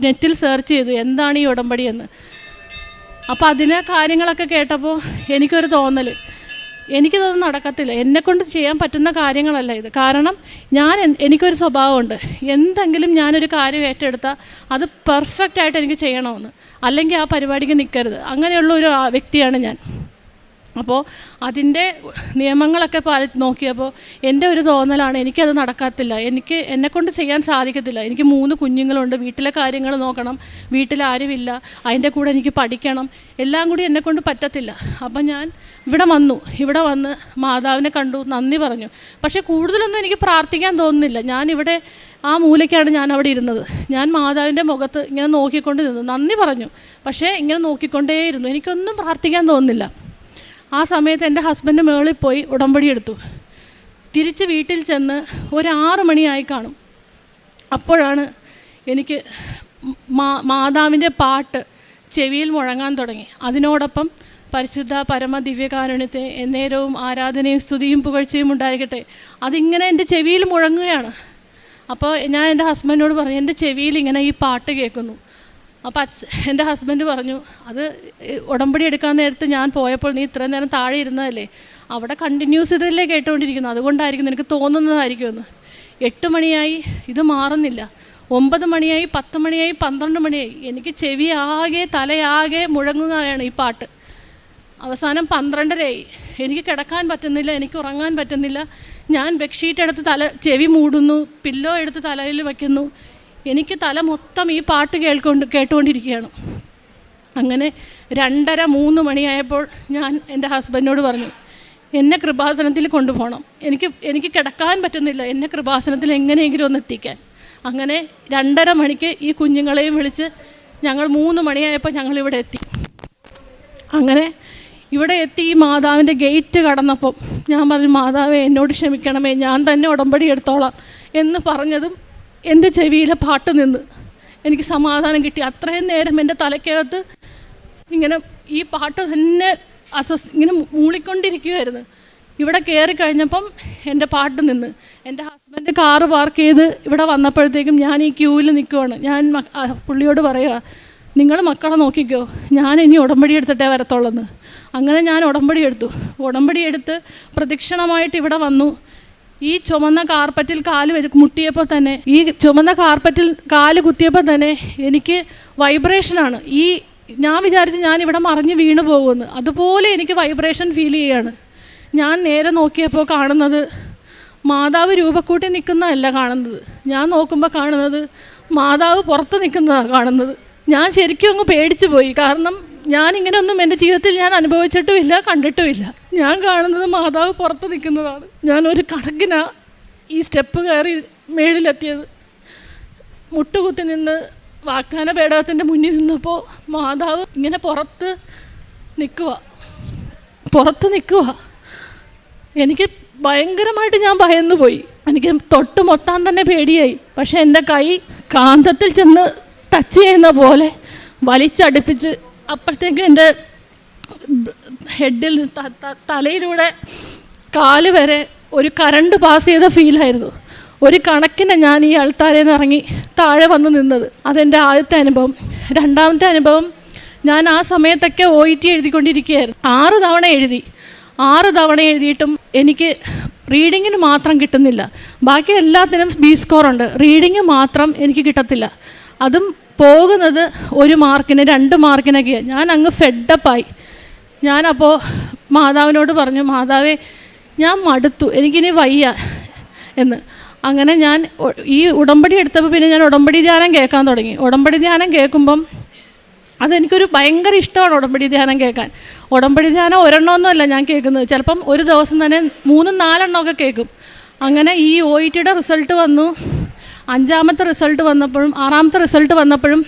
നെറ്റിൽ സെർച്ച് ചെയ്തു എന്താണ് ഈ ഉടമ്പടി എന്ന്. അപ്പോൾ അതിലെ കാര്യങ്ങളൊക്കെ കേട്ടപ്പോൾ എനിക്കൊരു തോന്നൽ, എനിക്കിതൊന്നും നടക്കത്തില്ല, എന്നെക്കൊണ്ട് ചെയ്യാൻ പറ്റുന്ന കാര്യങ്ങളല്ല ഇത്. കാരണം എനിക്കൊരു സ്വഭാവമുണ്ട്, എന്തെങ്കിലും ഞാനൊരു കാര്യം ഏറ്റെടുത്താൽ അത് പെർഫെക്റ്റായിട്ട് എനിക്ക് ചെയ്യണമെന്ന്, അല്ലെങ്കിൽ ആ പരിപാടിക്ക് നിൽക്കരുത്, അങ്ങനെയുള്ള ഒരു വ്യക്തിയാണ് ഞാൻ. അപ്പോൾ അതിൻ്റെ നിയമങ്ങളൊക്കെ നോക്കിയപ്പോൾ എൻ്റെ ഒരു തോന്നലാണ്, എനിക്കത് നടക്കത്തില്ല, എന്നെക്കൊണ്ട് ചെയ്യാൻ സാധിക്കത്തില്ല. എനിക്ക് 3 കുഞ്ഞുങ്ങളുണ്ട്, വീട്ടിലെ കാര്യങ്ങൾ നോക്കണം, വീട്ടിലാരുമില്ല, അതിൻ്റെ കൂടെ എനിക്ക് പഠിക്കണം, എല്ലാം കൂടി എന്നെക്കൊണ്ട് പറ്റത്തില്ല. അപ്പം ഞാൻ ഇവിടെ വന്ന് മാതാവിനെ കണ്ടു, നന്ദി പറഞ്ഞു. പക്ഷേ കൂടുതലൊന്നും എനിക്ക് പ്രാർത്ഥിക്കാൻ തോന്നുന്നില്ല. ഞാനിവിടെ ആ മൂലയ്ക്കാണ് ഞാൻ അവിടെ ഇരുന്നത്. ഞാൻ മാതാവിൻ്റെ മുഖത്ത് ഇങ്ങനെ നോക്കിക്കൊണ്ട് നിന്നു, നന്ദി പറഞ്ഞു. പക്ഷേ ഇങ്ങനെ നോക്കിക്കൊണ്ടേയിരുന്നു, എനിക്കൊന്നും പ്രാർത്ഥിക്കാൻ തോന്നുന്നില്ല. ആ സമയത്ത് എൻ്റെ ഹസ്ബൻഡ് മേളിൽ പോയി ഉടമ്പടി എടുത്തു. തിരിച്ച് വീട്ടിൽ ചെന്ന് ഒരു 6 മണിയായി കാണും. അപ്പോഴാണ് എനിക്ക് മാതാവിൻ്റെ പാട്ട് ചെവിയിൽ മുഴങ്ങാൻ തുടങ്ങി. അതിനോടൊപ്പം പരിശുദ്ധ പരമ ദിവ്യകാരുണ്യത്തെ എന്നേരവും ആരാധനയും സ്തുതിയും പുകഴ്ചയും ഉണ്ടായിരിക്കട്ടെ, അതിങ്ങനെ എൻ്റെ ചെവിയിൽ മുഴങ്ങുകയാണ്. അപ്പോൾ ഞാൻ എൻ്റെ ഹസ്ബൻഡിനോട് പറഞ്ഞു, എൻ്റെ ചെവിയിൽ ഇങ്ങനെ ഈ പാട്ട് കേൾക്കുന്നു. അപ്പോൾ എൻ്റെ ഹസ്ബൻഡ് പറഞ്ഞു, അത് ഉടമ്പടി എടുക്കാൻ നേരത്ത് ഞാൻ പോയപ്പോൾ നീ ഇത്രയും നേരം താഴെ ഇരുന്നതല്ലേ, അവിടെ കണ്ടിന്യൂസ് ഇതല്ലേ കേട്ടുകൊണ്ടിരിക്കുന്നു, അതുകൊണ്ടായിരിക്കും നിനക്ക് തോന്നുന്നതായിരിക്കുമെന്ന്. 8 മണിയായി, ഇത് മാറുന്നില്ല. 9 മണിയായി, 10 മണിയായി, 12 മണിയായി. എനിക്ക് ചെവി ആകെ തലയാകെ മുഴങ്ങുകയാണ് ഈ പാട്ട്. അവസാനം 12:30ആയി. എനിക്ക് കിടക്കാൻ പറ്റുന്നില്ല, എനിക്ക് ഉറങ്ങാൻ പറ്റുന്നില്ല. ഞാൻ ബെഡ്ഷീറ്റ് എടുത്ത് ചെവി മൂടുന്നു, പില്ലോ എടുത്ത് തലയിൽ വയ്ക്കുന്നു. എനിക്ക് തല മൊത്തം ഈ പാട്ട് കേട്ടുകൊണ്ടിരിക്കുകയാണ്. അങ്ങനെ 2:30-3 മണിയായപ്പോൾ ഞാൻ എൻ്റെ ഹസ്ബൻഡിനോട് പറഞ്ഞു, എന്നെ കൃപാസനത്തിൽ കൊണ്ടുപോകണം, എനിക്ക് കിടക്കാൻ പറ്റുന്നില്ല, എന്നെ കൃപാസനത്തിൽ എങ്ങനെയെങ്കിലും ഒന്ന് എത്തിക്കാൻ. അങ്ങനെ 2:30 മണിക്ക് ഈ കുഞ്ഞുങ്ങളെയും വിളിച്ച് ഞങ്ങൾ 3 മണിയായപ്പോൾ ഞങ്ങളിവിടെ എത്തി. അങ്ങനെ ഇവിടെ എത്തി ഈ മാതാവിൻ്റെ ഗേറ്റ് കടന്നപ്പം ഞാൻ പറഞ്ഞു, മാതാവേ എന്നോട് ക്ഷമിക്കണമേ, ഞാൻ തന്നെ ഉടമ്പടി എടുത്തോളാം എന്ന് പറഞ്ഞതും എൻ്റെ ചെവിയിലെ പാട്ട് നിന്ന് എനിക്ക് സമാധാനം കിട്ടി. അത്രയും നേരം എൻ്റെ തലയ്ക്കകത്ത് ഇങ്ങനെ ഈ പാട്ട് തന്നെ ഇങ്ങനെ മൂളിക്കൊണ്ടിരിക്കുമായിരുന്നു. ഇവിടെ കയറി കഴിഞ്ഞപ്പം എൻ്റെ പാട്ട് നിന്ന്. എൻ്റെ ഹസ്ബൻഡ് കാറ് പാർക്ക് ചെയ്ത് ഇവിടെ വന്നപ്പോഴത്തേക്കും ഞാൻ ഈ ക്യൂവിൽ നിൽക്കുവാണ്. ഞാൻ പുള്ളിയോട് പറയുക, നിങ്ങൾ മക്കളെ നോക്കിക്കോ, ഞാൻ ഇനി ഉടമ്പടി എടുത്തിട്ടേ വരത്തുള്ളെന്ന്. അങ്ങനെ ഞാൻ ഉടമ്പടി എടുത്ത് പ്രദക്ഷിണമായിട്ട് ഇവിടെ വന്നു. ഈ ചുമന്ന കാർപ്പറ്റിൽ മുട്ടിയപ്പോൾ തന്നെ, ഈ ചുമന്ന കാർപ്പറ്റിൽ കാല് കുത്തിയപ്പോൾ തന്നെ എനിക്ക് വൈബ്രേഷനാണ്. ഞാൻ വിചാരിച്ച് ഞാനിവിടെ മറിഞ്ഞ് വീണ് പോകുമെന്ന്. അതുപോലെ എനിക്ക് വൈബ്രേഷൻ ഫീൽ ചെയ്യുകയാണ്. ഞാൻ നേരെ നോക്കിയപ്പോൾ കാണുന്നത് മാതാവ് രൂപക്കൂട്ടി നിൽക്കുന്നതല്ല കാണുന്നത്. ഞാൻ നോക്കുമ്പോൾ കാണുന്നത് മാതാവ് പുറത്ത് നിൽക്കുന്നതാണ് കാണുന്നത്. ഞാൻ ശരിക്കും അങ്ങ് പേടിച്ചു പോയി. കാരണം ഞാനിങ്ങനെയൊന്നും എൻ്റെ ജീവിതത്തിൽ ഞാൻ അനുഭവിച്ചിട്ടുമില്ല, കണ്ടിട്ടുമില്ല. ഞാൻ കാണുന്നത് മാതാവ് പുറത്ത് നിൽക്കുന്നതാണ്. ഞാനൊരു കണക്കിനാണ് ഈ സ്റ്റെപ്പ് കയറി മേളിലെത്തിയത്. മുട്ടുകുത്തി നിന്ന് വാഗ്ദാന പേടകത്തിൻ്റെ മുന്നിൽ നിന്നപ്പോൾ മാതാവ് ഇങ്ങനെ പുറത്ത് നിൽക്കുക. എനിക്ക് ഭയങ്കരമായിട്ട് ഞാൻ ഭയന്നു പോയി. എനിക്ക് തൊട്ട് മൊത്താൻ തന്നെ പേടിയായി. പക്ഷെ എൻ്റെ കൈ കാന്തത്തിൽ ചെന്ന് ടച്ച് ചെയ്യുന്ന പോലെ വലിച്ചടുപ്പിച്ച് അപ്പോഴത്തേക്കും എൻ്റെ ഹെഡിൽ തലയിലൂടെ കാല് വരെ ഒരു കറണ്ട് പാസ് ചെയ്ത ഫീലായിരുന്നു. ഒരു കണക്കിന് ഞാൻ ഈ അൾത്താരയിൽ നിന്ന് ഇറങ്ങി താഴെ വന്ന് നിന്നത്. അതെൻ്റെ ആദ്യത്തെ അനുഭവം. രണ്ടാമത്തെ അനുഭവം, ഞാൻ ആ സമയത്തൊക്കെ OET എഴുതിക്കൊണ്ടിരിക്കുകയായിരുന്നു. 6 തവണ എഴുതി. 6 തവണ എഴുതിയിട്ടും എനിക്ക് റീഡിങ്ങിന് മാത്രം കിട്ടുന്നില്ല. ബാക്കി എല്ലാത്തിനും B സ്കോറുണ്ട്. റീഡിങ് മാത്രം എനിക്ക് കിട്ടത്തില്ല. അതും പോകുന്നത് 1 മാർക്കിന് 2 മാർക്കിനൊക്കെയാണ്. ഞാൻ അങ്ങ് ഫെഡപ്പായി. ഞാനപ്പോൾ മാതാവിനോട് പറഞ്ഞു, മാതാവേ ഞാൻ മടുത്തു, എനിക്കിനി വയ്യ എന്ന്. അങ്ങനെ ഞാൻ ഈ ഉടമ്പടി എടുത്തപ്പോൾ പിന്നെ ഞാൻ ഉടമ്പടി ധ്യാനം കേൾക്കാൻ തുടങ്ങി. ഉടമ്പടി ധ്യാനം കേൾക്കുമ്പം അതെനിക്കൊരു ഭയങ്കര ഇഷ്ടമാണ് ഉടമ്പടി ധ്യാനം കേൾക്കാൻ. ഉടമ്പടി ധ്യാനം ഒരെണ്ണമൊന്നുമല്ല ഞാൻ കേൾക്കുന്നത്, ചിലപ്പം ഒരു ദിവസം തന്നെ 3-4 എണ്ണമൊക്കെ കേൾക്കും. അങ്ങനെ ഈ OETയുടെ റിസൾട്ട് വന്നു. 5ാമത്തെ റിസൾട്ട് വന്നപ്പോഴും 6ാമത്തെ റിസൾട്ട് വന്നപ്പോഴും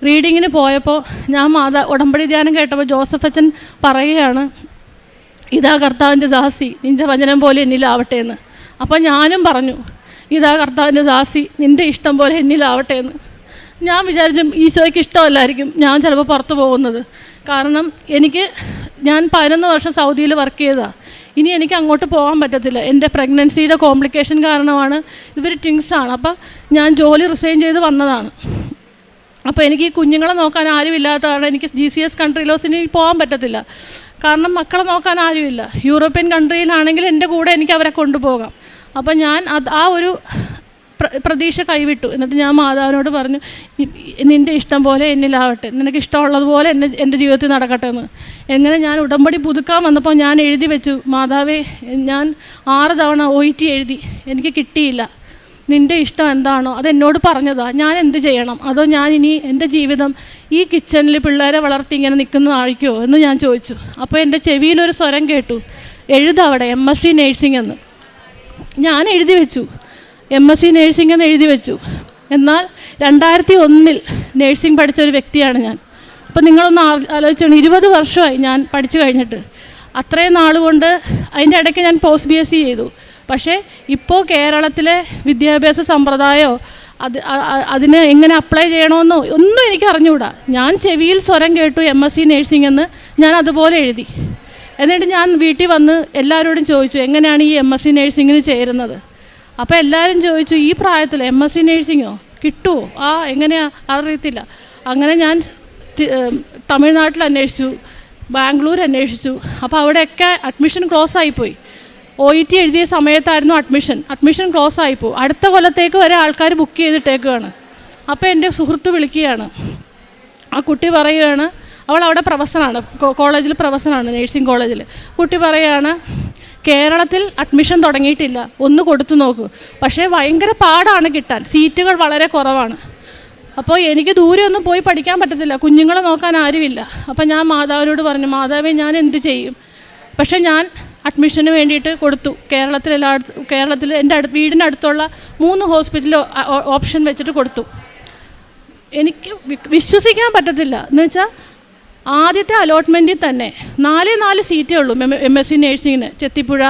റീഡിങ്ങിന് പോയപ്പോൾ ഞാൻ ഉടമ്പടി ധ്യാനം കേട്ടപ്പോൾ ജോസഫ് അച്ഛൻ പറയുകയാണ്, ഇതാ കർത്താവിൻ്റെ ദാസി, നിൻ്റെ വചനം പോലെ എന്നിലാവട്ടെ എന്ന്. അപ്പോൾ ഞാനും പറഞ്ഞു, ഇതാ കർത്താവിൻ്റെ ദാസി, നിൻ്റെ ഇഷ്ടം പോലെ എന്നിലാവട്ടെ എന്ന്. ഞാൻ വിചാരിച്ചു ഈശോയ്ക്ക് ഇഷ്ടമല്ലായിരിക്കും ഞാൻ ചിലപ്പോൾ പുറത്ത് പോകുന്നത്. കാരണം ഞാൻ 11 വർഷം സൗദിയിൽ വർക്ക് ചെയ്തതാണ്. ഇനി എനിക്ക് അങ്ങോട്ട് പോകാൻ പറ്റത്തില്ല. എൻ്റെ പ്രഗ്നൻസിയുടെ കോംപ്ലിക്കേഷൻ കാരണമാണ്. ഇവർ ട്വിൻസാണ്. അപ്പോൾ ഞാൻ ജോലി റിസൈൻ ചെയ്ത് വന്നതാണ്. അപ്പോൾ എനിക്ക് ഈ കുഞ്ഞുങ്ങളെ നോക്കാൻ ആരുമില്ലാത്ത കാരണം എനിക്ക് GCS കൺട്രിയിലോസിന് പോകാൻ പറ്റത്തില്ല. കാരണം മക്കളെ നോക്കാൻ ആരുമില്ല. യൂറോപ്യൻ കൺട്രിയിലാണെങ്കിൽ എൻ്റെ കൂടെ എനിക്ക് അവരെ കൊണ്ടുപോകാം. അപ്പോൾ ഞാൻ ആ ഒരു പ്രതീക്ഷ കൈവിട്ടു. എന്നിട്ട് ഞാൻ മാതാവിനോട് പറഞ്ഞു, നിൻ്റെ ഇഷ്ടം പോലെ എന്നിലാവട്ടെ, നിനക്ക് ഇഷ്ടമുള്ളതുപോലെ എൻ്റെ ജീവിതത്തിൽ നടക്കട്ടെ എന്ന്. എങ്ങനെ ഞാൻ ഉടമ്പടി പുതുക്കാൻ വന്നപ്പോൾ ഞാൻ എഴുതി വെച്ചു, മാതാവേ ഞാൻ 6 തവണ OET എഴുതി, എനിക്ക് കിട്ടിയില്ല, നിൻ്റെ ഇഷ്ടം എന്താണോ അതെന്നോട് പറഞ്ഞതാ, ഞാൻ എന്ത് ചെയ്യണം? അതോ ഞാൻ ഇനി എൻ്റെ ജീവിതം ഈ കിച്ചണിൽ പിള്ളേരെ വളർത്തി ഇങ്ങനെ നിൽക്കുന്നതായിരിക്കുമോ എന്ന് ഞാൻ ചോദിച്ചു. അപ്പോൾ എൻ്റെ ചെവിയിലൊരു സ്വരം കേട്ടു, എഴുതവിടെ MSc നേഴ്സിംഗ് എന്ന്. ഞാൻ എഴുതി വെച്ചു, MSc നേഴ്സിംഗ് എന്ന് എഴുതി വെച്ചു. എന്നാൽ 2001 നേഴ്സിംഗ് പഠിച്ച ഒരു വ്യക്തിയാണ് ഞാൻ. അപ്പോൾ നിങ്ങളൊന്ന് ആലോചിച്ചാണ്, 20 വർഷമായി ഞാൻ പഠിച്ചു കഴിഞ്ഞിട്ട്. അത്രയും നാളുകൊണ്ട് അതിൻ്റെ ഇടയ്ക്ക് ഞാൻ പോസ്റ്റ് BSc ചെയ്തു. പക്ഷേ ഇപ്പോൾ കേരളത്തിലെ വിദ്യാഭ്യാസ സമ്പ്രദായമോ അതിന് എങ്ങനെ അപ്ലൈ ചെയ്യണമെന്നോ ഒന്നും എനിക്ക് അറിഞ്ഞുകൂടാ. ഞാൻ ചെവിയിൽ സ്വരം കേട്ടു MSc നേഴ്സിംഗ് എന്ന്, ഞാൻ അതുപോലെ എഴുതി. എന്നിട്ട് ഞാൻ വീട്ടിൽ വന്ന് എല്ലാവരോടും ചോദിച്ചു, എങ്ങനെയാണ് ഈ MSc നേഴ്സിങ്ങിന് ചേരുന്നത്? അപ്പോൾ എല്ലാവരും ചോദിച്ചു, ഈ പ്രായത്തിൽ MSc നേഴ്സിങ്ങോ കിട്ടുമോ? എങ്ങനെയാ അറിയത്തില്ല. അങ്ങനെ ഞാൻ തമിഴ്നാട്ടിൽ അന്വേഷിച്ചു, ബാംഗ്ലൂർ അന്വേഷിച്ചു. അപ്പോൾ അവിടെയൊക്കെ അഡ്മിഷൻ ക്ലോസ് ആയിപ്പോയി. OET എഴുതിയ സമയത്തായിരുന്നു അഡ്മിഷൻ ക്ലോസ് ആയിപ്പോയി. അടുത്ത കൊല്ലത്തേക്ക് വരെ ആൾക്കാർ ബുക്ക് ചെയ്തിട്ടേക്കുകയാണ്. അപ്പോൾ എൻ്റെ സുഹൃത്ത് വിളിക്കുകയാണ്. ആ കുട്ടി പറയുകയാണ്, അവൾ അവിടെ പ്രൊഫസറാണ്, കോളേജിൽ പ്രൊഫസറാണ്, നേഴ്സിംഗ് കോളേജിൽ. കുട്ടി പറയുകയാണ്, കേരളത്തിൽ അഡ്മിഷൻ തുടങ്ങിയിട്ടില്ല, ഒന്ന് കൊടുത്തു നോക്കൂ. പക്ഷേ ഭയങ്കര പാടാണ് കിട്ടാൻ, സീറ്റുകൾ വളരെ കുറവാണ്. അപ്പോൾ എനിക്ക് ദൂരെയൊന്നും പോയി പഠിക്കാൻ പറ്റത്തില്ല, കുഞ്ഞുങ്ങളെ നോക്കാൻ ആരുമില്ല. അപ്പോൾ ഞാൻ മാതാവിനോട് പറഞ്ഞു, മാതാവേ ഞാൻ എന്ത് ചെയ്യും? പക്ഷേ ഞാൻ അഡ്മിഷന് വേണ്ടിയിട്ട് കൊടുത്തു. കേരളത്തിൽ എൻ്റെ വീടിനടുത്തുള്ള 3 ഹോസ്പിറ്റൽ ഓപ്ഷൻ വെച്ചിട്ട് കൊടുത്തു. എനിക്ക് വിശ്വസിക്കാൻ പറ്റത്തില്ല. എന്ന് വെച്ചാൽ ആദ്യത്തെ അലോട്ട്മെൻറ്റിൽ തന്നെ 4 സീറ്റേ ഉള്ളൂ MSc നേഴ്സിങ്ങിന്. ചെത്തിപ്പുഴ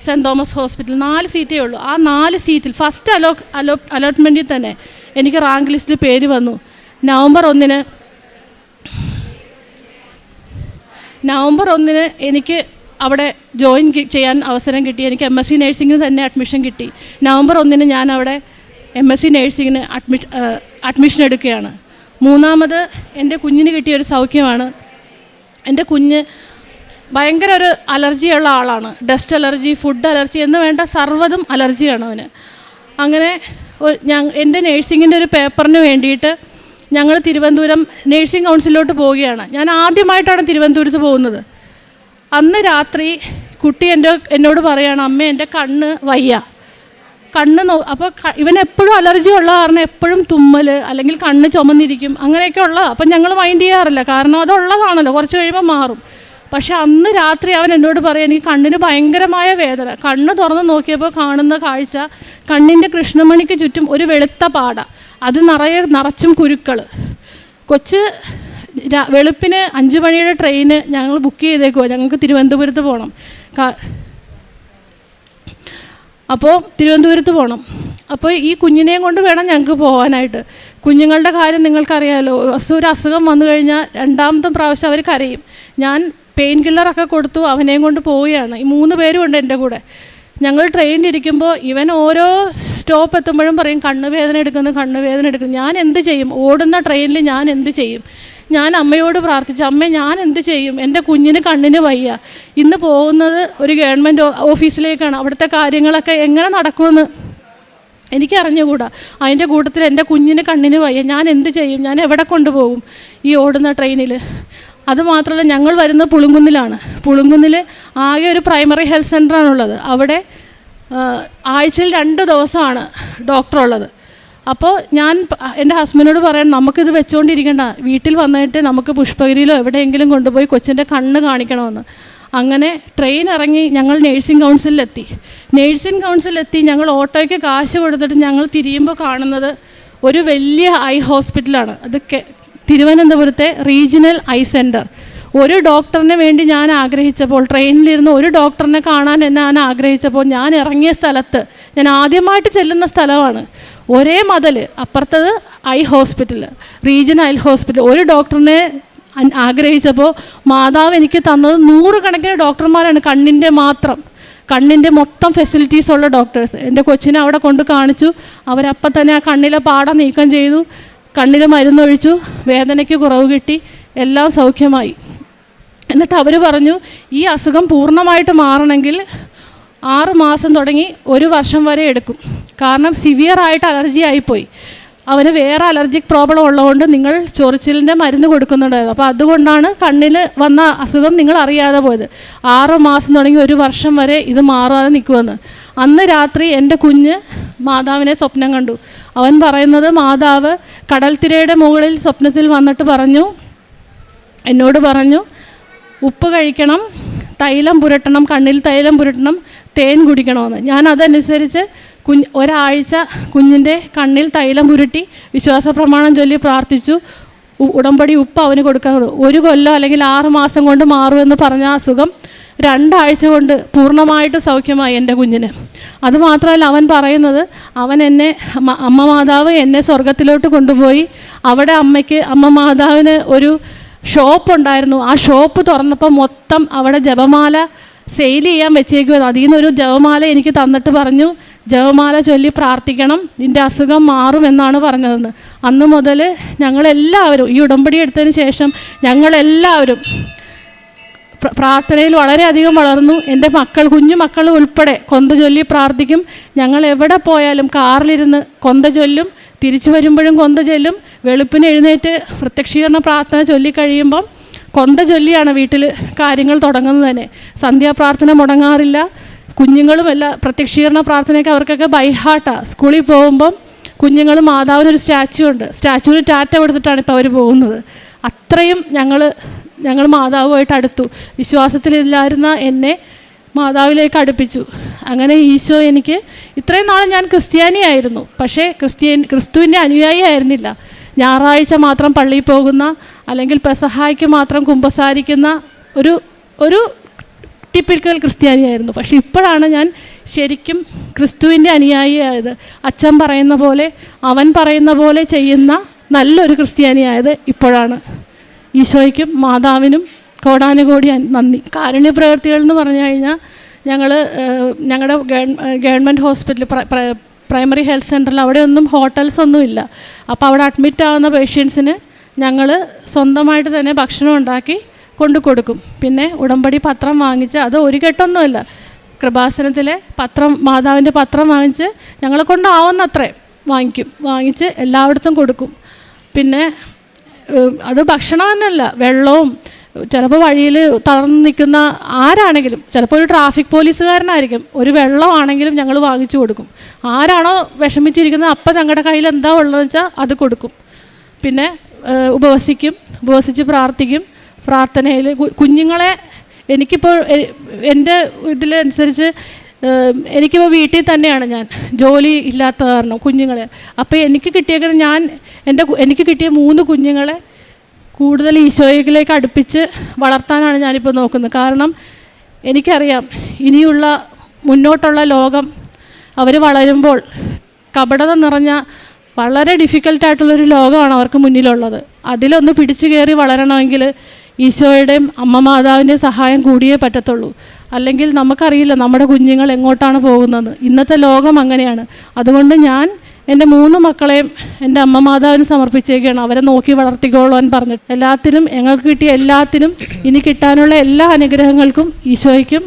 സെൻറ്റ് തോമസ് ഹോസ്പിറ്റൽ 4 സീറ്റേ ഉള്ളൂ. ആ 4 സീറ്റിൽ ഫസ്റ്റ് അലോട്ട്മെൻറ്റിൽ തന്നെ എനിക്ക് റാങ്ക് ലിസ്റ്റിൽ പേര് വന്നു. നവംബർ 1 എനിക്ക് അവിടെ ജോയിൻ ചെയ്യാൻ അവസരം കിട്ടി. എനിക്ക് MSc നേഴ്സിങ്ങിന് തന്നെ അഡ്മിഷൻ കിട്ടി. നവംബർ 1 ഞാൻ അവിടെ MSc നേഴ്സിങ്ങിന് അഡ്മിഷൻ എടുക്കുകയാണ്. 3 എൻ്റെ കുഞ്ഞിന് കിട്ടിയൊരു സൗഖ്യമാണ്. എൻ്റെ കുഞ്ഞ് ഭയങ്കര ഒരു അലർജിയുള്ള ആളാണ്. ഡസ്റ്റ് അലർജി, ഫുഡ് അലർജി എന്ന് വേണ്ട സർവ്വതും അലർജിയാണ് അവന്. അങ്ങനെ എൻ്റെ നേഴ്സിങ്ങിൻ്റെ ഒരു പേപ്പറിന് വേണ്ടിയിട്ട് ഞങ്ങൾ തിരുവനന്തപുരം നേഴ്സിംഗ് കൗൺസിലോട്ട് പോവുകയാണ്. ഞാൻ ആദ്യമായിട്ടാണ് തിരുവനന്തപുരത്ത് പോകുന്നത്. അന്ന് രാത്രി കുട്ടി എന്നോട് പറയുകയാണ്, അമ്മ എൻ്റെ കണ്ണ് വയ്യ, അപ്പോൾ ഇവനെപ്പോഴും അലർജി ഉള്ള കാരണം എപ്പോഴും തുമ്മൽ അല്ലെങ്കിൽ കണ്ണ് ചുമന്നിരിക്കും, അങ്ങനെയൊക്കെ ഉള്ളതാണ്. അപ്പം ഞങ്ങൾ മൈൻഡ് ചെയ്യാറില്ല, കാരണം അതുള്ളതാണല്ലോ, കുറച്ച് കഴിയുമ്പോൾ മാറും. പക്ഷെ അന്ന് രാത്രി അവൻ എന്നോട് പറയാം, എനിക്ക് കണ്ണിന് ഭയങ്കരമായ വേദന. കണ്ണ് തുറന്ന് നോക്കിയപ്പോൾ കാണുന്ന കാഴ്ച, കണ്ണിൻ്റെ കൃഷ്ണമണിക്ക് ചുറ്റും ഒരു വെളുത്ത പാട, അത് നിറച്ചും കുരുക്കൾ. കൊച്ച് വെളുപ്പിന് 5 മണിയുടെ ട്രെയിന് ഞങ്ങൾ ബുക്ക് ചെയ്തേക്കുമോ, ഞങ്ങൾക്ക് തിരുവനന്തപുരത്ത് പോകണം. അപ്പോൾ തിരുവനന്തപുരത്ത് പോകണം. അപ്പോൾ ഈ കുഞ്ഞിനെയും കൊണ്ട് വേണം ഞങ്ങൾക്ക് പോകാനായിട്ട്. കുഞ്ഞുങ്ങളുടെ കാര്യം നിങ്ങൾക്കറിയാമല്ലോ, ഒരു അസുഖം വന്നു കഴിഞ്ഞാൽ 2ാമത്തെ പ്രാവശ്യം അവർ കരയും. ഞാൻ പെയിൻ കില്ലറൊക്കെ കൊടുത്തു അവനെയും കൊണ്ട് പോവുകയാണ്. ഈ 3 പേരും ഉണ്ട് എൻ്റെ കൂടെ. ഞങ്ങൾ ട്രെയിനിലിരിക്കുമ്പോൾ ഇവൻ ഓരോ സ്റ്റോപ്പ് എത്തുമ്പോഴും പറയും, കണ്ണ് വേദന എടുക്കുന്നു. ഞാൻ എന്ത് ചെയ്യും? ഓടുന്ന ട്രെയിനിൽ ഞാൻ എന്ത് ചെയ്യും? ഞാൻ അമ്മയോട് പ്രാർത്ഥിച്ചു, അമ്മ ഞാൻ എന്ത് ചെയ്യും? എൻ്റെ കുഞ്ഞിന് കണ്ണിന് വയ്യ. ഇന്ന് പോകുന്നത് ഒരു ഗവൺമെൻറ് ഓഫീസിലേക്കാണ്. അവിടുത്തെ കാര്യങ്ങളൊക്കെ എങ്ങനെ നടക്കുമെന്ന് എനിക്കറിഞ്ഞുകൂടാ. അതിൻ്റെ കൂട്ടത്തിൽ എൻ്റെ കുഞ്ഞിന് കണ്ണിന് വയ്യ, ഞാൻ എന്ത് ചെയ്യും? ഞാൻ എവിടെ കൊണ്ടുപോകും ഈ ഓടുന്ന ട്രെയിനിൽ? അതുമാത്രമല്ല, ഞങ്ങൾ വരുന്നത് പുളുങ്കുന്നിലാണ്. പുളുങ്കുന്നിൽ ആകെ ഒരു പ്രൈമറി ഹെൽത്ത് സെൻ്ററാണുള്ളത്. അവിടെ ആഴ്ചയിൽ 2 ദിവസമാണ് ഡോക്ടറുള്ളത്. അപ്പോൾ ഞാൻ എൻ്റെ ഹസ്ബൻഡിനോട് പറയാൻ, നമുക്കിത് വെച്ചുകൊണ്ടിരിക്കേണ്ട, വീട്ടിൽ വന്നിട്ട് നമുക്ക് പുഷ്പഗിരിയിലോ എവിടെയെങ്കിലും കൊണ്ടുപോയി കൊച്ചിൻ്റെ കണ്ണ് കാണിക്കണമെന്ന്. അങ്ങനെ ട്രെയിൻ ഇറങ്ങി ഞങ്ങൾ നേഴ്സിംഗ് കൗൺസിലെത്തി. ഞങ്ങൾ ഓട്ടോയ്ക്ക് കാശ് കൊടുത്തിട്ട് ഞങ്ങൾ തിരിയുമ്പോൾ കാണുന്നത് ഒരു വലിയ ഐ ഹോസ്പിറ്റലാണ്. അത് തിരുവനന്തപുരത്തെ റീജിയണൽ ഐ സെൻറ്റർ. ഒരു ഡോക്ടറിന് വേണ്ടി ഞാൻ ആഗ്രഹിച്ചപ്പോൾ, ട്രെയിനിലിരുന്ന് ഒരു ഡോക്ടറിനെ കാണാൻ ഞാൻ ആഗ്രഹിച്ചപ്പോൾ, ഞാൻ ഇറങ്ങിയ സ്ഥലത്ത്, ഞാൻ ആദ്യമായിട്ട് ചെല്ലുന്ന സ്ഥലമാണ്, ഒരേ മതിൽ, അപ്പുറത്തത് eye hospital, regional eye hospital. ഒരു ഡോക്ടറിനെ ആഗ്രഹിച്ചപ്പോൾ മാതാവ് എനിക്ക് തന്നത് 100 കണക്കിന് ഡോക്ടർമാരാണ്. കണ്ണിൻ്റെ മൊത്തം ഫെസിലിറ്റീസ് ഉള്ള ഡോക്ടേഴ്സ്. എൻ്റെ കൊച്ചിനെ അവിടെ കൊണ്ട് കാണിച്ചു. അവരപ്പം തന്നെ ആ കണ്ണിലെ പാട നീക്കം ചെയ്തു, കണ്ണിൽ മരുന്നൊഴിച്ചു, വേദനയ്ക്ക് കുറവ് കിട്ടി, എല്ലാം സൗഖ്യമായി. എന്നിട്ട് അവർ പറഞ്ഞു, ഈ അസുഖം പൂർണ്ണമായിട്ട് മാറണമെങ്കിൽ 6 മാസം തുടങ്ങി 1 വർഷം വരെ എടുക്കും. കാരണം സിവിയറായിട്ട് അലർജി ആയിപ്പോയി. അവന് വേറെ അലർജിക് പ്രോബ്ലം ഉള്ളതുകൊണ്ട് നിങ്ങൾ ചൊറിച്ചിലിൻ്റെ മരുന്ന് കൊടുക്കുന്നുണ്ടായിരുന്നു. അപ്പോൾ അതുകൊണ്ടാണ് കണ്ണിൽ വന്ന അസുഖം നിങ്ങൾ അറിയാതെ പോയത്. 6 മാസം തുടങ്ങി 1 വർഷം വരെ ഇത് മാറാതെ നിൽക്കുമെന്ന്. അന്ന് രാത്രി എൻ്റെ കുഞ്ഞ് മാതാവിനെ സ്വപ്നം കണ്ടു. അവൻ പറയുന്നത്, മാതാവ് കടൽത്തിരയുടെ മുകളിൽ സ്വപ്നത്തിൽ വന്നിട്ട് എന്നോട് പറഞ്ഞു, ഉപ്പ് കഴിക്കണം, തൈലം പുരട്ടണം, കണ്ണിൽ തൈലം പുരട്ടണം, തേൻ കുടിക്കണമെന്ന്. ഞാൻ അതനുസരിച്ച് ഒരാഴ്ച കുഞ്ഞിൻ്റെ കണ്ണിൽ തൈലം പുരട്ടി വിശ്വാസ പ്രമാണം ചൊല്ലി പ്രാർത്ഥിച്ചു. ഉടമ്പടി ഉപ്പ് അവന് കൊടുക്കാൻ. 1 കൊല്ലം അല്ലെങ്കിൽ 6 മാസം കൊണ്ട് മാറുമെന്ന് പറഞ്ഞ അസുഖം 2 ആഴ്ച കൊണ്ട് പൂർണ്ണമായിട്ട് സൗഖ്യമായി എൻ്റെ കുഞ്ഞിന്. അതുമാത്രമല്ല, അവൻ പറയുന്നത്, അമ്മ മാതാവ് എന്നെ സ്വർഗത്തിലോട്ട് കൊണ്ടുപോയി. അവിടെ അമ്മ മാതാവിന് ഒരു ഷോപ്പ് ഉണ്ടായിരുന്നു. ആ ഷോപ്പ് തുറന്നപ്പോൾ മൊത്തം അവിടെ ജപമാല സെയിൽ ചെയ്യാൻ വെച്ചേക്കുമെന്ന്. അതിൽ നിന്നൊരു ജപമാല എനിക്ക് തന്നിട്ട് പറഞ്ഞു, ജപമാല ചൊല്ലി പ്രാർത്ഥിക്കണം, നിൻ്റെ അസുഖം മാറുമെന്നാണ് പറഞ്ഞതെന്ന്. അന്ന് മുതൽ ഞങ്ങളെല്ലാവരും ഈ ഉടമ്പടി എടുത്തതിന് ശേഷം ഞങ്ങളെല്ലാവരും പ്രാർത്ഥനയിൽ വളരെയധികം വളർന്നു. എൻ്റെ കുഞ്ഞു മക്കൾ ഉൾപ്പെടെ കൊന്ത ചൊല്ലി പ്രാർത്ഥിക്കും. ഞങ്ങൾ എവിടെ പോയാലും കാറിലിരുന്ന് കൊന്ത ചൊല്ലും, തിരിച്ചു വരുമ്പോഴും കൊന്ത ചൊല്ലും. വെളുപ്പിന് എഴുന്നേറ്റ് പ്രത്യക്ഷീകരണ പ്രാർത്ഥന ചൊല്ലിക്കഴിയുമ്പം കൊന്ത ചൊല്ലിയാണ് വീട്ടിൽ കാര്യങ്ങൾ തുടങ്ങുന്നത് തന്നെ. സന്ധ്യാപ്രാർത്ഥന മുടങ്ങാറില്ല. കുഞ്ഞുങ്ങളുമല്ല പ്രത്യക്ഷീകരണ പ്രാർത്ഥനയൊക്കെ അവർക്കൊക്കെ ബൈഹാർട്ടാണ്. സ്കൂളിൽ പോകുമ്പം കുഞ്ഞുങ്ങൾ മാതാവിനൊരു സ്റ്റാച്ചു ഉണ്ട്, സ്റ്റാച്ചുവിന് ടാറ്റ കൊടുത്തിട്ടാണ് ഇപ്പോൾ അവർ പോകുന്നത്. അത്രയും ഞങ്ങൾ മാതാവുമായിട്ട് അടുത്തു. വിശ്വാസത്തിലില്ലായിരുന്ന എന്നെ മാതാവിലേക്ക് അടുപ്പിച്ചു. അങ്ങനെ ഈശോ എനിക്ക് ഇത്രയും നാൾ ഞാൻ ക്രിസ്ത്യാനിയായിരുന്നു, പക്ഷേ ക്രിസ്തുവിൻ്റെ അനുയായി ആയിരുന്നില്ല. ഞായറാഴ്ച മാത്രം പള്ളിയിൽ പോകുന്ന, അല്ലെങ്കിൽ പെസഹായ്ക്ക് മാത്രം കുമ്പസാരിക്കുന്ന ഒരു ടിപ്പിക്കൽ ക്രിസ്ത്യാനിയായിരുന്നു. പക്ഷേ ഇപ്പോഴാണ് ഞാൻ ശരിക്കും ക്രിസ്തുവിൻ്റെ അനുയായിയായത്. അച്ഛൻ പറയുന്ന പോലെ, അവൻ പറയുന്ന പോലെ ചെയ്യുന്ന നല്ലൊരു ക്രിസ്ത്യാനിയായത് ഇപ്പോഴാണ്. ഈശോയ്ക്കും മാതാവിനും കോടാനുകോടി നന്ദി. കാരുണ്യ പ്രവൃത്തികൾ എന്ന് പറഞ്ഞു കഴിഞ്ഞാൽ ഞങ്ങളുടെ ഗവൺമെൻറ് ഹോസ്പിറ്റൽ പ്രൈമറി ഹെൽത്ത് സെൻ്ററിൽ അവിടെയൊന്നും ഹോട്ടൽസ് ഒന്നും ഇല്ല. അപ്പോൾ അവിടെ അഡ്മിറ്റ് ആവുന്ന പേഷ്യൻസിന് ഞങ്ങൾ സ്വന്തമായിട്ട് തന്നെ ഭക്ഷണം ഉണ്ടാക്കി കൊണ്ടു കൊടുക്കും. പിന്നെ ഉടമ്പടി പത്രം വാങ്ങിച്ച്, അത് ഒരു കെട്ടൊന്നുമല്ല, കൃപാസനത്തിലെ പത്രം, മാതാവിൻ്റെ പത്രം വാങ്ങിച്ച് ഞങ്ങളെ കൊണ്ടാവുന്നത്രേ വാങ്ങിച്ച് എല്ലായിടത്തും കൊടുക്കും. പിന്നെ അത് ഭക്ഷണമെന്നല്ല, വെള്ളവും, ചിലപ്പോൾ വഴിയിൽ തളർന്ന് നിൽക്കുന്ന ആരാണെങ്കിലും, ചിലപ്പോൾ ഒരു ട്രാഫിക് പോലീസുകാരനായിരിക്കും, ഒരു വെള്ളമാണെങ്കിലും ഞങ്ങൾ വാങ്ങിച്ചു കൊടുക്കും. ആരാണോ വിഷമിച്ചിരിക്കുന്നത് അപ്പം ഞങ്ങളുടെ കയ്യിൽ എന്താ ഉള്ളതെന്ന് വെച്ചാൽ അത് കൊടുക്കും. പിന്നെ ഉപവസിച്ച് പ്രാർത്ഥിക്കും. പ്രാർത്ഥനയിൽ കുഞ്ഞുങ്ങളെ എനിക്കിപ്പോൾ എൻ്റെ ഇതിലനുസരിച്ച് എനിക്കിപ്പോൾ വീട്ടിൽ തന്നെയാണ്, ഞാൻ ജോലി ഇല്ലാത്ത കാരണം കുഞ്ഞുങ്ങളെ. അപ്പോൾ എനിക്ക് കിട്ടിയ 3 കുഞ്ഞുങ്ങളെ കൂടുതൽ ഈശോയിലേക്ക് അടുപ്പിച്ച് വളർത്താനാണ് ഞാനിപ്പോൾ നോക്കുന്നത്. കാരണം എനിക്കറിയാം ഇനിയുള്ള മുന്നോട്ടുള്ള ലോകം അവർ വളരുമ്പോൾ കപടത നിറഞ്ഞ വളരെ ഡിഫിക്കൽട്ടായിട്ടുള്ളൊരു ലോകമാണ് അവർക്ക് മുന്നിലുള്ളത്. അതിലൊന്ന് പിടിച്ചു കയറി വളരണമെങ്കിൽ ഈശോയുടെയും അമ്മ മാതാവിൻ്റെയും സഹായം കൂടിയേ പറ്റത്തുള്ളൂ. അല്ലെങ്കിൽ നമുക്കറിയില്ല നമ്മുടെ കുഞ്ഞുങ്ങൾ എങ്ങോട്ടാണ് പോകുന്നത്. ഇന്നത്തെ ലോകം അങ്ങനെയാണ്. അതുകൊണ്ട് ഞാൻ എൻ്റെ 3 മക്കളെയും എൻ്റെ അമ്മ മാതാവിന് സമർപ്പിച്ചേക്കാണ്. അവരെ നോക്കി വളർത്തിക്കോളാൻ പറഞ്ഞിട്ട്. ഞങ്ങൾക്ക് കിട്ടിയ എല്ലാത്തിനും ഇനി കിട്ടാനുള്ള എല്ലാ അനുഗ്രഹങ്ങൾക്കും ഈശോയ്ക്കും